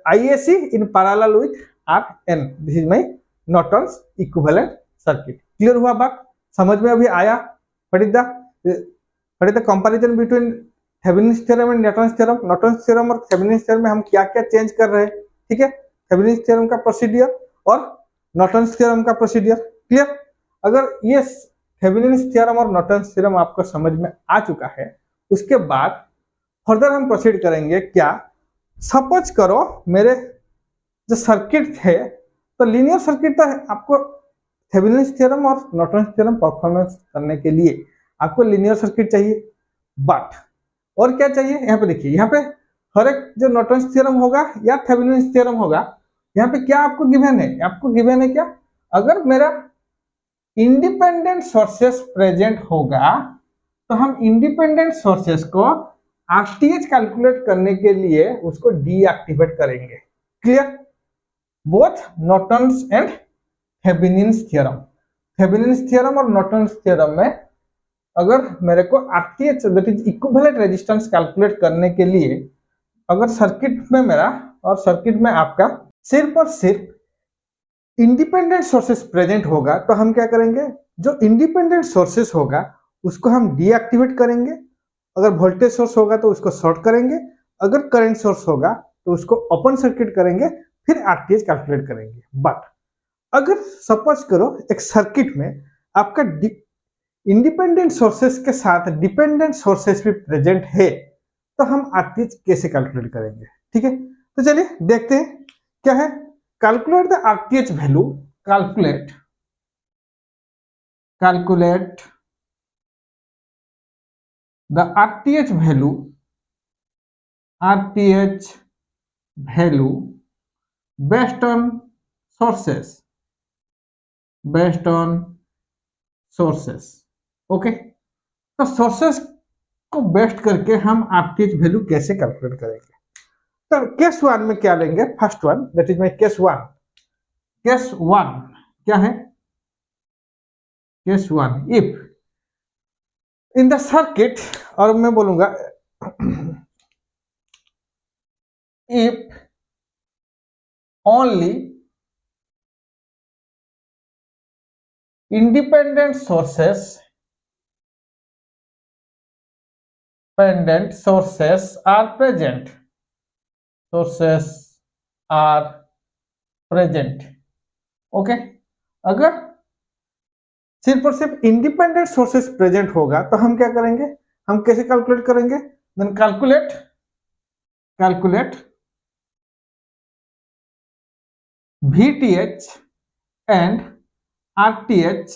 ISC in parallel with RN. This is my Norton's equivalent circuit. Clear हुआ बात, समझ में अभी आया? What is the comparison between Thevenin theorem and Norton's theorem. Norton's theorem और थेवेनिन थ्योरम में हम क्या क्या चेंज कर रहे हैं, ठीक है, थेवेनिन थ्योरम का प्रोसीजर और नॉर्टन्स थ्योरम का प्रोसीजर। क्लियर? अगर ये थेवेनिन थ्योरम और नॉर्टन्स थ्योरम आपको समझ में आ चुका है, उसके बाद फर्दर हम प्रोसीड करेंगे। क्या, सपोज करो मेरे जो सर्किट थे, तो लीनियर सर्किट तो आपको थेवेनिन थ्योरम और नॉर्टन्स थ्योरम परफॉर्मेंस करने के लिए आपको लीनियर सर्किट चाहिए, बट और क्या चाहिए, यहाँ पे देखिए, यहाँ पे हर एक जो नॉर्टन्स थ्योरम होगा या थेवेनिन थ्योरम होगा, यहाँ पे क्या आपको गिवन है, क्या, अगर मेरा इंडिपेंडेंट सोर्सेस प्रेजेंट होगा तो हम इंडिपेंडेंट सोर्सेस को आरटीएच कैलकुलेट करने के लिए उसको डीएक्टिवेट करेंगे। Clear? Both Norton's and Thevenin theorem और नॉर्टन्स थ्योरम में अगर मेरे को RTH that is equivalent resistance calculate करने के लिए अगर सर्किट में मेरा और सर्किट में आपका सिर्फ और सिर्फ इंडिपेंडेंट सोर्सेस प्रेजेंट होगा, तो हम क्या करेंगे, जो इंडिपेंडेंट सोर्सेस होगा उसको हम डीएक्टिवेट करेंगे। अगर वोल्टेज सोर्स होगा तो उसको शॉर्ट करेंगे, अगर करंट सोर्स होगा तो उसको ओपन सर्किट करेंगे, फिर आरटीएच कैलकुलेट करेंगे। बट अगर सपोज करो एक सर्किट में आपका इंडिपेंडेंट सोर्सेस के साथ डिपेंडेंट सोर्सेस भी प्रेजेंट है, तो हम आरटीएच कैसे कैलकुलेट करेंगे? ठीक है, तो चलिए देखते हैं क्या है। Calculate the RTH value, calculate the RTH value based on sources। Okay, तो सोर्सेस को बेस्ट करके हम आरटीएच वैल्यू कैसे कैलकुलेट करेंगे? तो केस 1 में क्या लेंगे, first one, that is my case 1। Case 1 क्या है, case 1, if in the circuit, और मैं बोलूंगा if only independent sources independent sources are present. Sources are present. Okay, अगर सिर्फ और सिर्फ इंडिपेंडेंट सोर्सेस प्रेजेंट होगा तो हम क्या करेंगे, हम कैसे कैलकुलेट करेंगे, then calculate VTH and RTH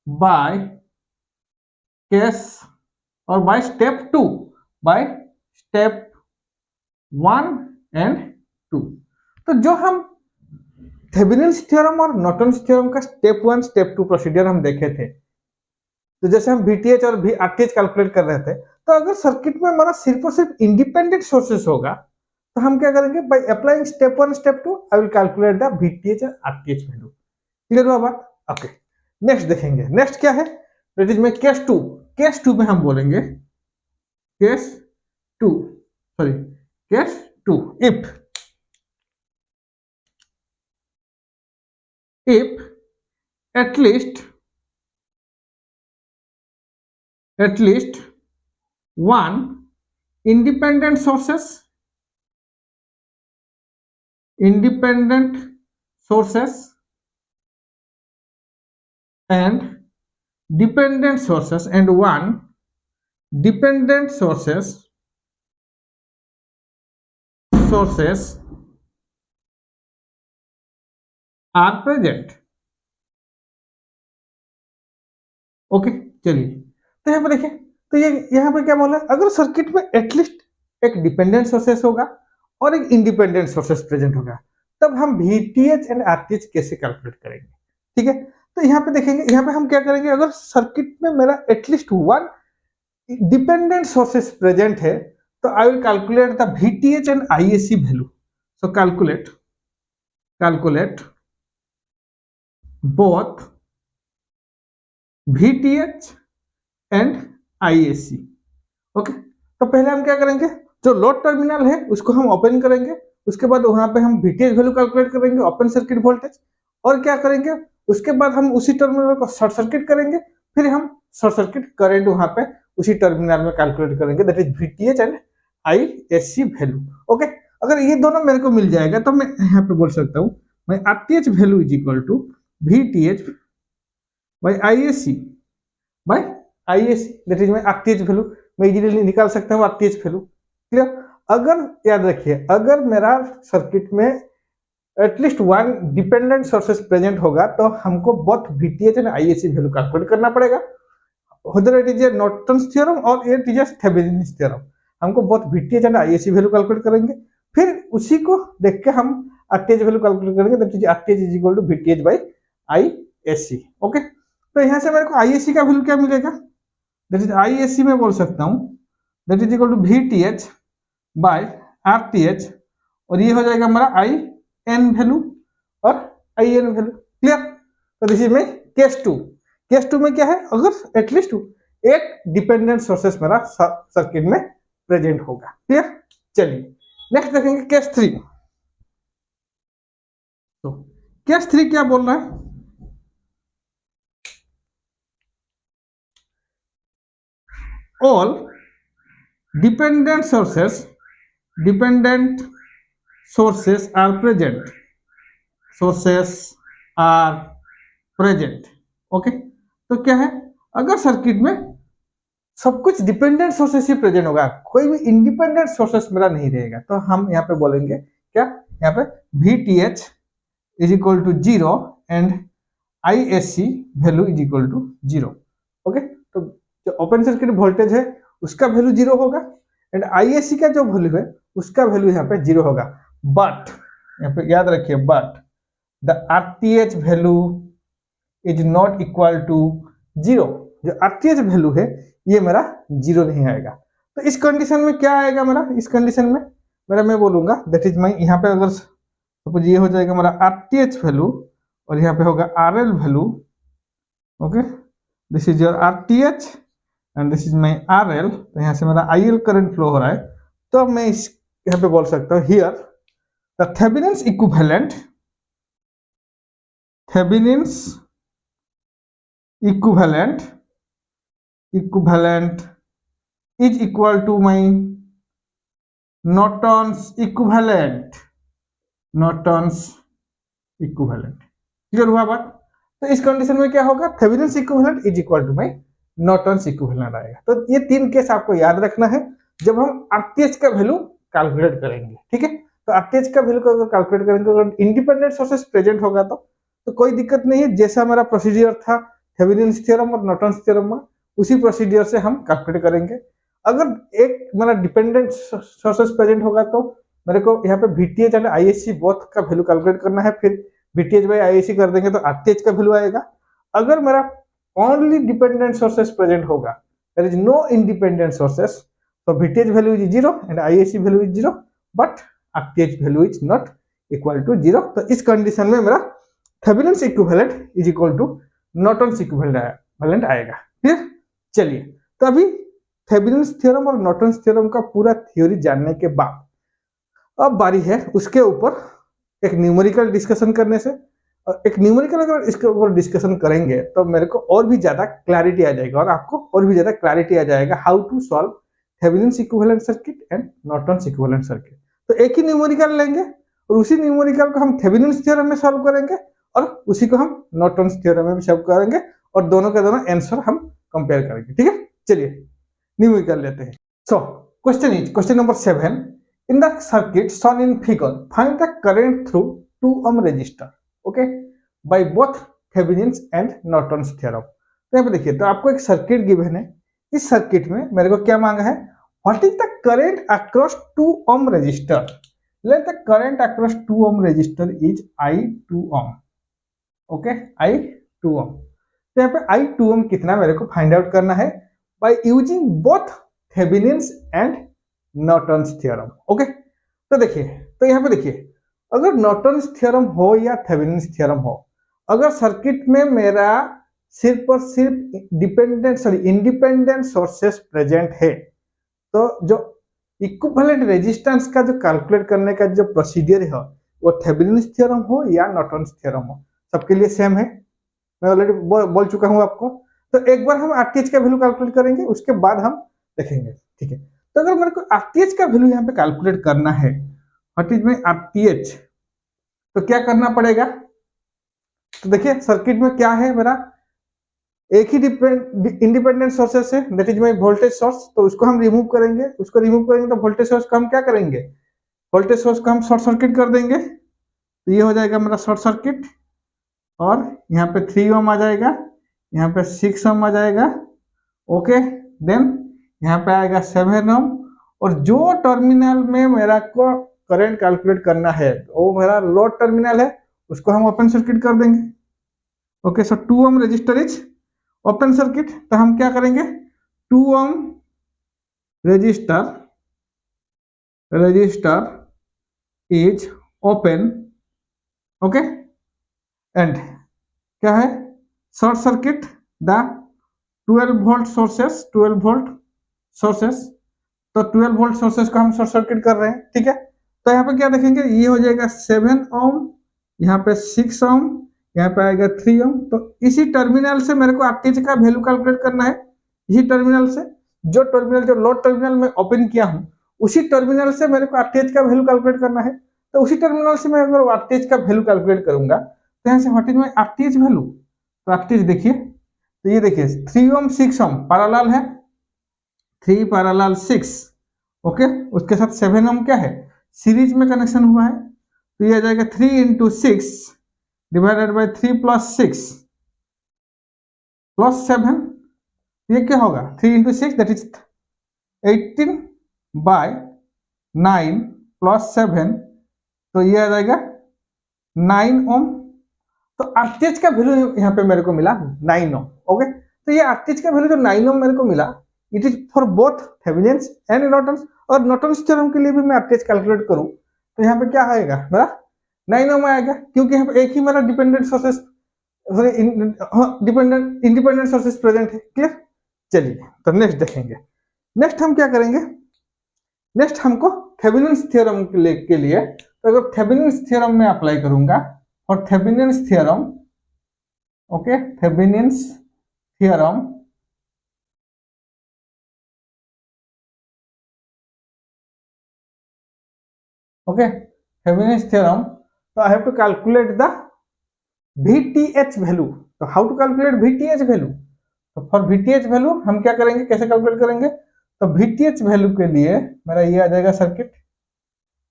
by case और by step 2, by step 1 and 2। तो जो हम थेवेनिन्स थ्योरम और नॉर्टन्स थ्योरम का स्टेप 1 स्टेप 2 प्रोसीजर हम देखे थे, तो जैसे हम VTH और RTH कैलकुलेट कर रहे थे, तो अगर सर्किट में हमारा सिर्फ और सिर्फ इंडिपेंडेंट सोर्सेस होगा तो हम क्या करेंगे, by applying step 1 step 2 I will calculate the VTH और RTH वैल्यू। क्लियर हुआ बात? ओके, नेक्स्ट देखेंगे। नेक्स्ट क्या है, दैट इज में केस 2। केस 2 में हम बोलेंगे case 2 if at least one independent sources and dependent sources and one dependent sources are present। Okay, चलिए तो यहाँ पे देखिए, तो ये यहाँ पे क्या बोला, अगर सर्किट में एटलीस्ट एक डिपेंडेंट सोर्सेस होगा और एक इंडिपेंडेंट सोर्सेस प्रेजेंट होगा, तब हम VTH एंड RTH कैसे कैलकुलेट करेंगे। ठीक है, तो यहाँ पे देखेंगे, यहाँ पे हम क्या करेंगे, अगर सर्किट में मेरा at least one dependent sources present है तो I will calculate the VTH and ISC value. So calculate both VTH and ISC। Okay, तो पहले हम क्या करेंगे, जो लोड टर्मिनल है उसको हम ओपन करेंगे, उसके बाद वहां पे हम VTH वैल्यू कैलकुलेट करेंगे, ओपन सर्किट वोल्टेज, और क्या करेंगे, उसके बाद हम उसी टर्मिनल को शॉर्ट सर्किट करेंगे, फिर हम शॉर्ट सर्किट करंट वहां पे उसी टर्मिनल में कैलकुलेट करेंगे, that is VTH and ISC value. Okay, अगर ये दोनों मेरे को मिल जाएगा तो मैं यहाँ पे बोल सकता हूँ, मैं RTH value is equal to VTH by ISC that is my RTH value. मैं इजीली निकाल सकता हूँ RTH वैल्यू। क्लियर? अगर याद रखिए, अगर मेरा सर्किट में at least one dependent sources present होगा तो हमको both VTH and ISC value calculate करना पड़ेगा, whether it is a Norton's theorem or it is a Thevenin's theorem। हमको both VTH and ISC value calculate करेंगे, फिर उसी को देख के हम RTH वैल्यू कैलकुलेट करेंगे, that is RTH is equal to VTH by ISC। Okay, तो यहाँ से मेरे को ISC का वैल्यू क्या मिलेगा, दैट इज ISC में बोल सकता हूँ that is equal to VTH by RTH, और ये हो जाएगा हमारा IN वैल्यू और IN वैल्यू। क्लियर? तो this is my case 2। Case 2 में क्या है, अगर एटलीस्ट एक डिपेंडेंट सोर्सेस मेरा सर्किट में प्रेजेंट होगा। क्लियर? चलिए नेक्स्ट देखेंगे केस 3। तो केस 3 क्या बोल रहा है, all dependent sources are present। Okay, तो क्या है, अगर सर्किट में सब कुछ डिपेंडेंट सोर्सेस ही प्रेजेंट होगा, कोई भी इंडिपेंडेंट सोर्सेस मेरा नहीं रहेगा, तो हम यहाँ पे बोलेंगे क्या, यहाँ पे VTH is equal to 0 and ISC value is equal to 0। Okay, तो जो ओपन सर्किट वोल्टेज है उसका वैल्यू 0 होगा एंड ISC का जो वैल्यू है उसका वैल्यू यहाँ पे 0 होगा, बट यहाँ पे याद रखिए, but the RTH value is not equal to 0। जो RTH वैल्यू है ये मेरा 0 नहीं आएगा। तो इस कंडीशन में क्या आएगा मेरा, इस कंडीशन में मेरा मैं बोलूंगा दैट इज माई, यहाँ पे अगर सपोज ये हो जाएगा मेरा RTH वैल्यू और यहाँ पे होगा RL value. Okay, this is your RTH and this is my RL। तो यहाँ से मेरा IL करंट फ्लो हो रहा है, तो मैं इस यहाँ पे बोल सकता हूँ here the Thevenin's equivalent is equal to my Norton's equivalent, Norton's equivalent. Clear हुआ बात? तो इस कंडीशन में क्या होगा, Thevenin's equivalent is equal to my Norton's equivalent आएगा। तो ये तीन केस आपको याद रखना है जब हम आरटीएच का वैल्यू कैलकुलेट करेंगे, ठीक है। तो आरटीएच का वैल्यू को अगर कैलकुलेट करेंगे, अगर इंडिपेंडेंट सोर्सेस प्रेजेंट होगा तो कोई दिक्कत नहीं है, जैसा हमारा प्रोसीजर था थेवेनिन्स थ्योरम और नॉर्टन्स थ्योरम में, उसी प्रोसीजर से हम कैलकुलेट करेंगे। अगर एक मेरा डिपेंडेंट सोर्सेस प्रेजेंट होगा तो मेरे को यहाँ पे वीटीएच एंड आईएससी बोथ का वैल्यू कैलकुलेट करना है, फिर वीटीएच बाई आईएससी कर देंगे तो आरटीएच का वैल्यू आएगा। अगर मेरा ओनली डिपेंडेंट सोर्सेस प्रेजेंट होगा, there is no independent sources, तो VTH value is 0 and ISC value is 0, but RTH value is not equal to 0। तो इस कंडीशन में मेरा Thevenin's equivalent is equal to Norton's equivalent आएगा। फिर चलिए, तो अभी थेवेनिन्स थ्योरम और नॉर्टन्स थ्योरम का पूरा थ्योरी जानने के बाद अब बारी है उसके ऊपर एक न्यूमेरिकल डिस्कशन करने से। और एक न्यूमेरिकल अगर इसके ऊपर डिस्कशन करेंगे तो मेरे को और भी ज्यादा क्लैरिटी आ जाएगा और आपको और भी ज्यादा क्लैरिटी आ जाएगा how to solve Thevenin's equivalent circuit and Norton's equivalent circuit. तो एक ही न्यूमेरिकल लेंगे और उसी न्यूमेरिकल को हम थेवेनिन्स थ्योरम में सॉल्व करेंगे और उसी को हम नॉर्टन्स थ्योरम में भी सॉल्व करेंगे और दोनों के दोनों आंसर हम कंपेयर करेंगे, ठीक है। चलिए न्यूमेरिकल लेते हैं। So question number 7, in the circuit shown in figure find the current through 2 ohm resistor, okay, by both Thevenin's and Norton's theorem। तो यहाँ पे देखिए, तो आपको एक सर्किट गिवन है, इस सर्किट में मेरे को क्या मांगा है, what is the current across 2 ohm resistor, let the current across 2 ohm resistor is I2 ohm, okay, I2 ohm। तो यहाँ पे I2 ohm कितना मेरे को फाइंड आउट करना है by using both Thevenin's and Norton's theorem, okay. तो देखिए, तो यहाँ पे देखिए, अगर नॉर्टन्स थ्योरम हो या थेवेनिन्स थ्योरम हो, अगर सर्किट में मेरा सिर्फ और सिर्फ इंडिपेंडेंट सोर्सेस प्रेजेंट है, तो जो इक्विवेलेंट रेजिस्टेंस का जो कैलकुलेट करने का जो प्रोसीजर है वो थेवेनिन्स थ्योरम हो या नॉर्टन्स थ्योरम हो, सबके लिए सेम है। मैं ऑलरेडी बोल चुका हूँ आपको। तो एक बार हम आरटीएच का वैल्यू कैलकुलेट करेंगे, उसके बाद हम देखेंगे, ठीक है। तो अगर मेरे को आरटीएच का वैल्यू यहाँ पे कैलकुलेट करना है, व्हाट इज माय आरटीएच, तो क्या करना पड़ेगा, तो देखिए सर्किट में क्या है, मेरा एक ही इंडिपेंडेंट सोर्सेस है, that is my voltage source, तो उसको हम रिमूव करेंगे, उसको रिमूव करेंगे तो वोल्टेज सोर्स को हम क्या करेंगे, वोल्टेज सोर्स को हम शॉर्ट सर्किट कर देंगे, तो ये हो जाएगा मेरा शॉर्ट सर्किट, और यहाँ पे 3 ओम आ जाएगा, यहाँ पे 6 ओम आ जाएगा, ओके। देन यहाँ पे आएगा 7 ओम, और जो टर्मिनल में मेरा को करंट कैलकुलेट करना है वो मेरा लोड टर्मिनल है, उसको हम ओपन सर्किट कर देंगे, okay. So 2 ohm resistor is open circuit, तो हम क्या करेंगे, 2 ohm resistor is open, okay, and क्या है, short circuit the 12 volt sources, 12 volt sources, तो 12 वोल्ट सोर्सेस को हम शॉर्ट सर्किट कर रहे हैं, ठीक है। तो यहाँ पे क्या देखेंगे, ये हो जाएगा 7 ओम, यहाँ पे 6 ओम, यहाँ पे आएगा 3 ओम। तो इसी टर्मिनल से मेरे को आरटीएच का वैल्यू कैलकुलेट करना है, इसी टर्मिनल से, जो टर्मिनल जो लोड टर्मिनल में ओपन किया हूँ उसी टर्मिनल से मेरे को आरटीएच का वैल्यू कैलकुलेट करना है। तो उसी टर्मिनल से मैं अगर आरटीएच का वैल्यू कैलकुलेट करूंगा तो यहाँ से what is my RTH value, तो आरटीएच देखिए, तो ये देखिए 3 ओम 6 ओम पैरेलल है, 3 पैरेलल 6, ओके, उसके साथ 7 ओम क्या है, सीरीज में कनेक्शन हुआ है, तो ये आ जाएगा 3 into 6 divided by 3 plus 6 plus 7, ये क्या होगा, 3 into 6 that is 18 by 9 plus 7, तो ये आ जाएगा 9 ओम। तो आरटीएच का वैल्यू यहाँ पे मेरे को मिला 9 ओम, ओके। तो ये आरटीएच का वैल्यू जो 9 ओम मेरे को मिला, it is for both Thevenin's and Norton's, और नॉर्टन्स थ्योरम के लिए भी मैं आरटीएच कैलकुलेट करूं तो यहाँ पे क्या आएगा, मेरा 9 ओम आएगा, क्योंकि यहाँ पे एक ही मेरा dependent sources independent sources present है, क्लियर। चलिए, तो नेक्स्ट देखेंगे, नेक्स्ट हम क्या करेंगे, नेक्स्ट हमको थेवेनिन्स थ्योरम के लिए तो अगर थेवेनिन्स थ्योरम में अप्लाई करूंगा, और Thevenin's theorem, okay, Thevenin's theorem okay, Thevenin's theorem, तो I have to calculate the VTH value. तो how to calculate VTH value? तो फॉर VTH वैल्यू हम क्या करेंगे, कैसे कैलकुलेट करेंगे? तो VTH वैल्यू के लिए मेरा ये आ जाएगा circuit.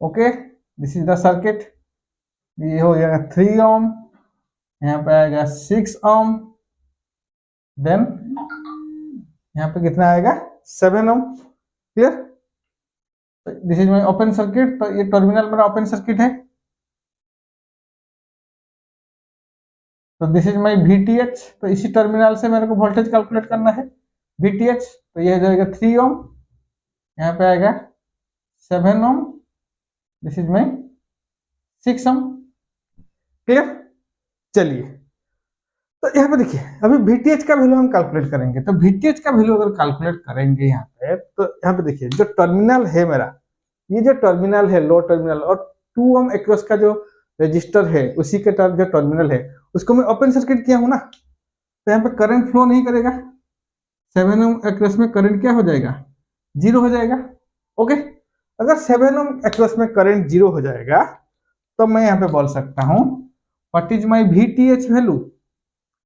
Okay, this is the circuit. ये हो जाएगा 3 ओम, यहाँ पे आएगा 6 ओम, देन यहाँ पे कितना आएगा 7 ohm. Clear? This is my open circuit, तो ये टर्मिनल मेरा ओपन सर्किट है। तो दिस इज माय VTH, तो इसी टर्मिनल से मेरे को वोल्टेज कैलकुलेट करना है VTH। तो ये हो जाएगा 3 ओम, यहाँ पे आएगा 7 ohm, this is my 6 ohm. Clear? चलिए, तो यहाँ पे देखिए अभी VTH का वैल्यू हम कैलकुलेट करेंगे। तो VTH का वैल्यू अगर कैलकुलेट करेंगे यहाँ पे, तो यहाँ पे देखिए जो टर्मिनल है मेरा, ये जो टर्मिनल है लो टर्मिनल, और 2 ओम एक्रोस का जो रजिस्टर है उसी के जो टर्मिनल है उसको मैं ओपन सर्किट किया हूं ना, तो यहाँ पे करंट फ्लो नहीं करेगा। 7 ओम एक्रोस में करंट क्या हो जाएगा? 0 हो जाएगा। ओके, अगर 7 ओम एक्रोस में करंट 0 हो जाएगा तो मैं यहाँ पे बोल सकता हूँ what is my VTH value.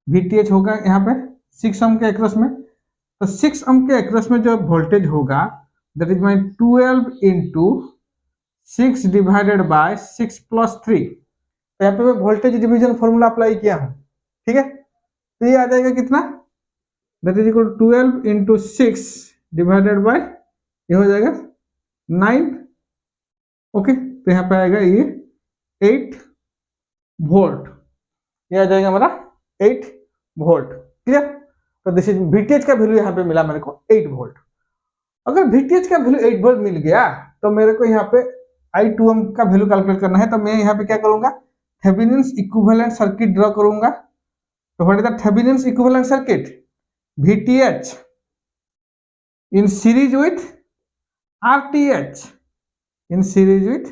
VTH होगा यहाँ पे 6 ओम के एक्रोस में, तो 6 ओम के एक्रोस में जो वोल्टेज होगा that is my 12 into 6 divided bye 6 plus 3। तो यहाँ पे मैं वोल्टेज डिवीजन फॉर्मूला अप्लाई किया हूँ। ठीक है, तो ये आ जाएगा कितना? That is equal to 12 into 6 divided by, ये हो जाएगा 9। ओके, तो यहाँ पे आएगा ये 8 वोल्ट, ये आ जाएगा हमारा 8 वोल्ट। क्लियर? तो दिस इज VTH का वैल्यू यहाँ पे मिला मेरे को 8 वोल्ट। अगर VTH का वैल्यू 8 वोल्ट मिल गया तो मेरे को यहाँ पे I2M का वैल्यू कैलकुलेट करना है। तो मैं यहाँ पे क्या करूंगा, थेवेनिन्स इक्विवेलेंट सर्किट ड्रॉ करूंगा। तो what is the Thevenin's equivalent circuit? VTH in series with RTH, in series with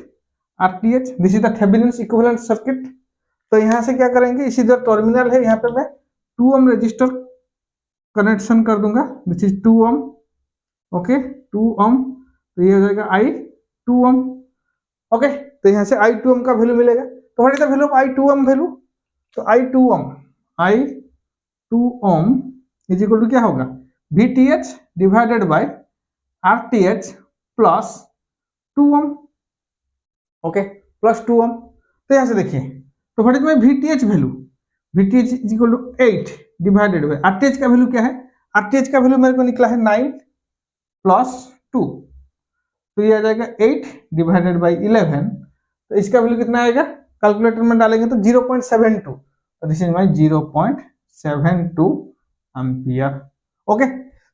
RTH, this is the Thevenin's equivalent circuit। तो यहाँ से क्या करेंगे, इसी जो टर्मिनल है यहाँ पे मैं 2 ओम रजिस्टर कनेक्शन कर दूंगा, this is 2 ohm. Okay, 2 ohm, तो ये हो जाएगा I2 ओम। ओके, तो यहाँ से I2 ओम का वैल्यू मिलेगा। तो what is the value of I2 ohm value? तो I2 ohm is equal to क्या होगा, VTH divided by RTH plus 2 ohm. Okay, plus 2 ohm. तो यहाँ से देखिए, तो what is my VTH value? VTH is equal to 8 divided by RTH का value क्या है? RTH का वैल्यू मेरे को निकला है 9 प्लस 2, तो ये आ जाएगा 8 डिवाइडेड बाय 11। तो इसका वैल्यू कितना आएगा, कैलकुलेटर में डालेंगे तो 0.72। तो this is my 0.72 ampere. Okay,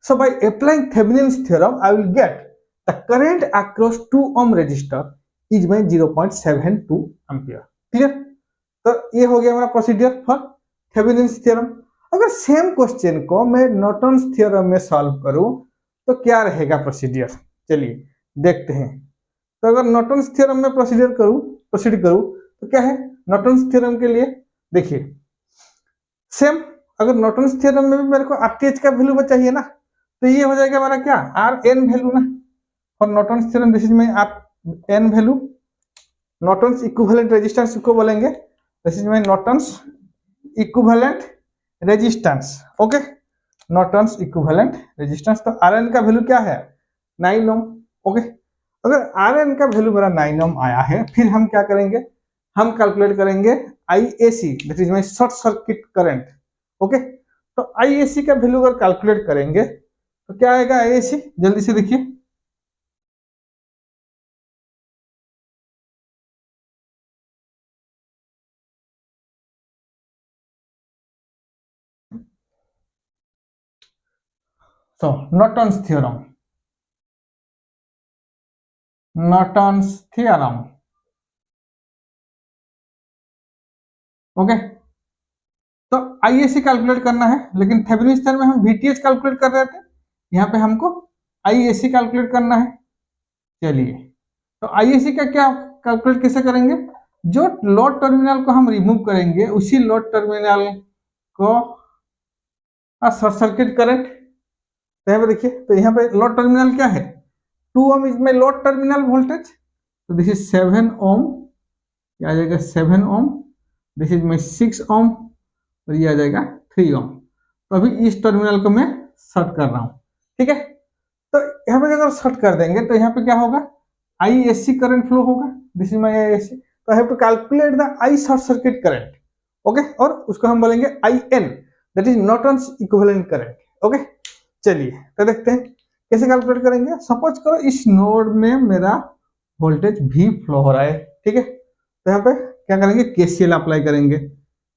so by applying Thevenin's theorem I will get the current across 2 ohm resistor is by 0.72 ampere। Clear? तो ये हो गया हमारा प्रोसीजर फॉर थेवेनिन्स थ्योरम। अगर सेम क्वेश्चन को मैं नॉर्टन्स थ्योरम में सॉल्व करूं तो क्या रहेगा प्रोसीजर, चलिए देखते हैं। तो अगर नॉर्टन्स थ्योरम में प्रोसीड करूं तो क्या है नॉर्टन्स थ्योरम के लिए, देखिए सेम, अगर नॉर्टन्स थ्योरम में भी मेरे को RTH का वैल्यू चाहिए ना, तो ये हो जाएगा हमारा क्या, RN वैल्यू ना। For Norton's theorem this is my RN value, Norton's equivalent resistance को बोलेंगे, this is my Norton's equivalent resistance. Okay, Norton's equivalent resistance. तो RN का वैल्यू क्या है, 9 ओम। ओके, अगर RN का वैल्यू मेरा 9 ओम आया है, फिर हम क्या करेंगे, हम कैलकुलेट करेंगे IAC, that is my short circuit current. Okay, तो IAC का वैल्यू अगर कैलकुलेट करेंगे तो क्या आएगा IAC, जल्दी से देखिए। So Norton's theorem, Norton's theorem। Okay, तो IAC कैलकुलेट करना है, लेकिन थेवेनिन्स थ्योरम में हम VTH कैलकुलेट कर रहे थे, यहाँ पे हमको IAC कैलकुलेट करना है। चलिए, तो IAC का क्या कैलकुलेट कैसे करेंगे, जो लोड टर्मिनल को हम रिमूव करेंगे उसी लोड टर्मिनल को शॉर्ट सर्किट करंट। तो यहाँ पे देखिए, तो यहाँ पे लोड टर्मिनल क्या है, 2 ohm is my load terminal voltage, तो दिस इज 7 ओम, ये आ जाएगा 7 ओम, दिस इज माई 6 ओम, और ये आ जाएगा 3 ओम। तो अभी इस टर्मिनल को मैं शॉर्ट कर रहा हूँ, ठीक है। तो यहाँ पे अगर शॉर्ट कर देंगे तो यहाँ पे क्या होगा, I S C current flow होगा, this is my I S C. तो I have to calculate the I short circuit current, okay, और उसको हम बोलेंगे I N, that is Norton's equivalent current, okay. चलिए तो देखते हैं कैसे कैलकुलेट करेंगे। सपोज करो इस नोड में मेरा वोल्टेज V फ्लो हो रहा है, ठीक है। तो यहाँ पे क्या करेंगे, केसीएल अप्लाई करेंगे।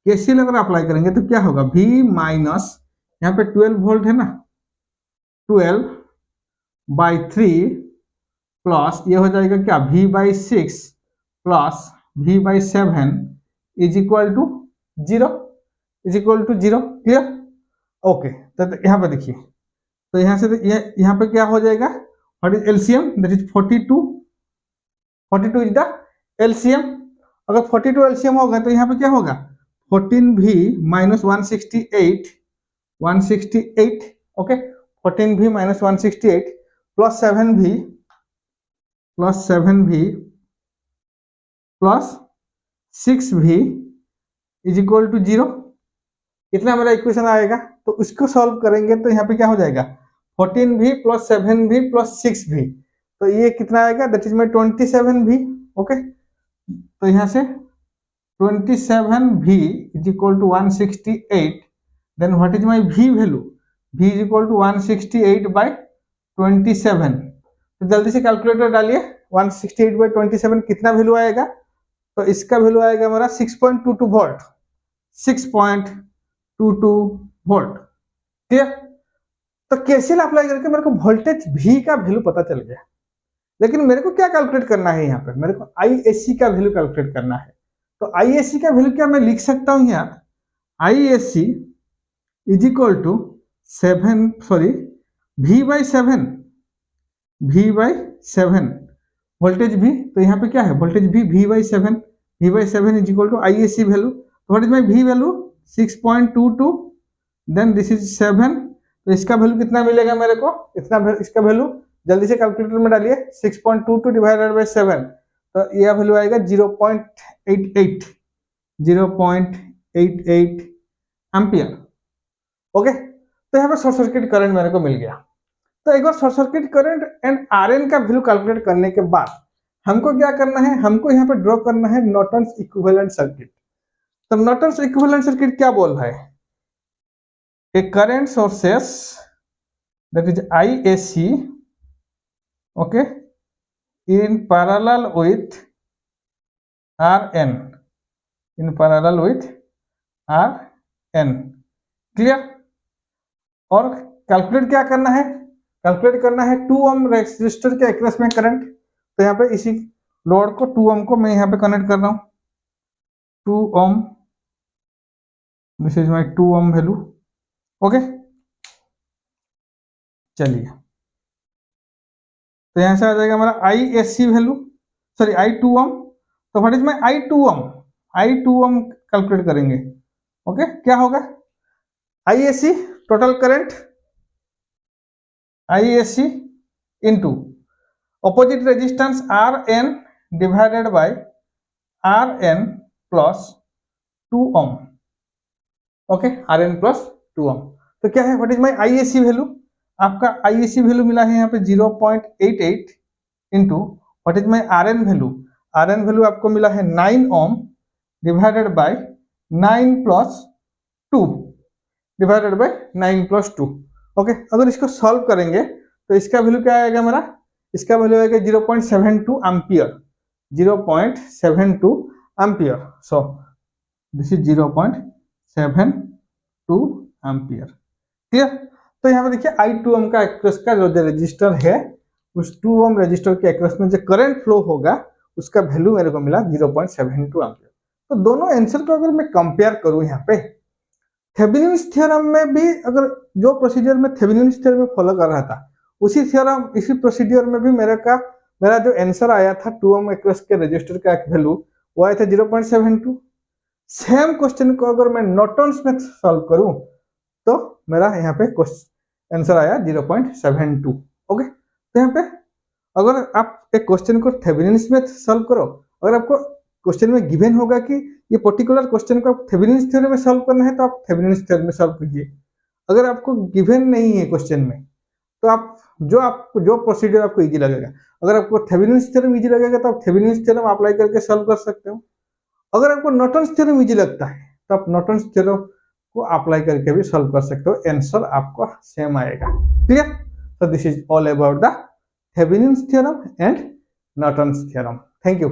केसीएल अगर अप्लाई करेंगे तो क्या होगा, V माइनस, यहाँ पे 12 वोल्ट है ना, 12/3 प्लस ये हो जाएगा क्या, V/6 plus V/7 is equal to 0, is equal to 0, clear. Okay, तो यहाँ पे देखिए, तो यहाँ से यहाँ पे क्या हो जाएगा, what is LCM, that is 42, 42 is the LCM. अगर 42 एलसीएम होगा तो यहाँ पे क्या होगा, 14V minus 168, 168, okay, 14V minus 168 plus 7V plus 6V is equal to 0, इतना मेरा इक्वेशन आएगा। तो उसको सॉल्व करेंगे तो यहाँ पे क्या हो जाएगा, 14V plus 7V plus 6V, तो ये कितना आएगा, that is my 27V, okay. तो यहाँ से 27V is equal to 168, then what is my V value, V is equal to 168/27। तो जल्दी से कैलकुलेटर डालिए, 168/27 कितना वैल्यू आएगा, तो इसका वैल्यू आएगा हमारा 6.22 वोल्ट, 6.22 वोल्ट, ठीक है। तो केसीएल अप्लाई करके मेरे को वोल्टेज V का वैल्यू पता चल गया, लेकिन मेरे को क्या कैलकुलेट करना है, यहाँ पे मेरे को आईएससी का वैल्यू कैलकुलेट करना है। तो आईएससी का वैल्यू क्या मैं लिख सकता हूँ यहाँ, ISC is equal to 7, sorry, V/7, V/7 voltage V, तो यहाँ पे क्या है, voltage V, V/7, V/7 is equal to ISC value. तो what is my V value, 6.22, then this is 7, तो इसका वैल्यू कितना मिलेगा मेरे को, इतना, इसका वैल्यू जल्दी से कैलकुलेटर में डालिए, 6.22 डिवाइडेड बाय 7, तो यह वैल्यू आएगा 0.88, 0.88 एम्पियर, ओके। तो यहाँ पे शॉर्ट सर्किट करंट मेरे को मिल गया। तो एक बार short circuit current and RN का वैल्यू कैलकुलेट करने के बाद हमको क्या करना है, हमको यहाँ पे ड्रॉ करना है नॉर्टन्स इक्विवेलेंट सर्किट। तो नॉर्टन्स इक्विवेलेंट सर्किट क्या बोल रहा है, a current sources that is ISC, okay, in parallel with Rn, in parallel with Rn, clear. और कैलकुलेट क्या करना है, कैलकुलेट करना है 2 ओम रेजिस्टर के अक्रॉस में करंट। तो यहाँ पे इसी लोड को 2 ओम को मैं यहाँ पे कनेक्ट कर रहा हूँ, 2 ohm, this is my 2 ohm value, okay. चलिए, तो यहाँ से आ जाएगा हमारा ISC value, sorry I2 ohm. तो what is my I2 ohm, I2 ohm calculate करेंगे, ओके। क्या होगा, ISC total current, ISC into opposite resistance Rn divided by Rn plus 2 ohm, okay, Rn plus 2 ohm. तो क्या है, what is my ISC value, आपका ISC value मिला है यहाँ पे 0.88 into what is my Rn value, Rn value आपको मिला है 9 ohm divided by 9 plus 2 divided by 9 plus 2, okay. अगर इसको सॉल्व करेंगे तो इसका वैल्यू क्या आएगा हमारा, इसका वैल्यू आएगा 0.72 ampere, 0.72 ampere. So this is 0.72 ampere, clear. तो यहाँ पे देखिए I2 ओम का एक्रोस का जो रजिस्टर है, उस 2 ओम रजिस्टर के एक्रोस में जो करंट फ्लो होगा उसका वैल्यू मेरे को मिला 0.72 एम्पियर। तो दोनों आंसर को अगर मैं कंपेयर करूं, यहाँ पे थेवेनिन्स थ्योरम में भी अगर जो प्रोसीजर में थेवेनिन्स थ्योरम में फॉलो कर रहा था, उसी थ्योरम, इसी प्रोसीजर में भी मेरा जो आंसर आया था 2 ओम एक्रोस के रजिस्टर का वैल्यू वो आया था 0.72। सेम क्वेश्चन को अगर मैं नॉर्टन्स में सॉल्व करूं तो मेरा यहाँ पे आंसर आया 0.72, ओके। तो यहाँ पे अगर आप एक क्वेश्चन को थेवेनिन्स में सॉल्व करो, अगर आपको क्वेश्चन में गिवन होगा कि ये पर्टिकुलर क्वेश्चन को आप थेवेनिन्स थ्योरम में सॉल्व करना है तो आप थेवेनिन्स थ्योरम में सॉल्व कीजिए। अगर आपको गिवन नहीं है क्वेश्चन में तो आपको जो प्रोसीजर आपको इजी लगेगा, अगर आपको थेवेनिन्स थ्योरम इजी लगेगा तो आप थेवेनिन्स थ्योरम अप्लाई करके सॉल्व कर सकते हो। अगर आपको नॉर्टन्स थ्योरम इजी लगता है तो आप नॉर्टन्स थ्योरम को अप्लाई करके भी सॉल्व कर सकते हो, आंसर आपको सेम आएगा। Clear? So this is all about the Thevenin's theorem and Norton's theorem. Thank you.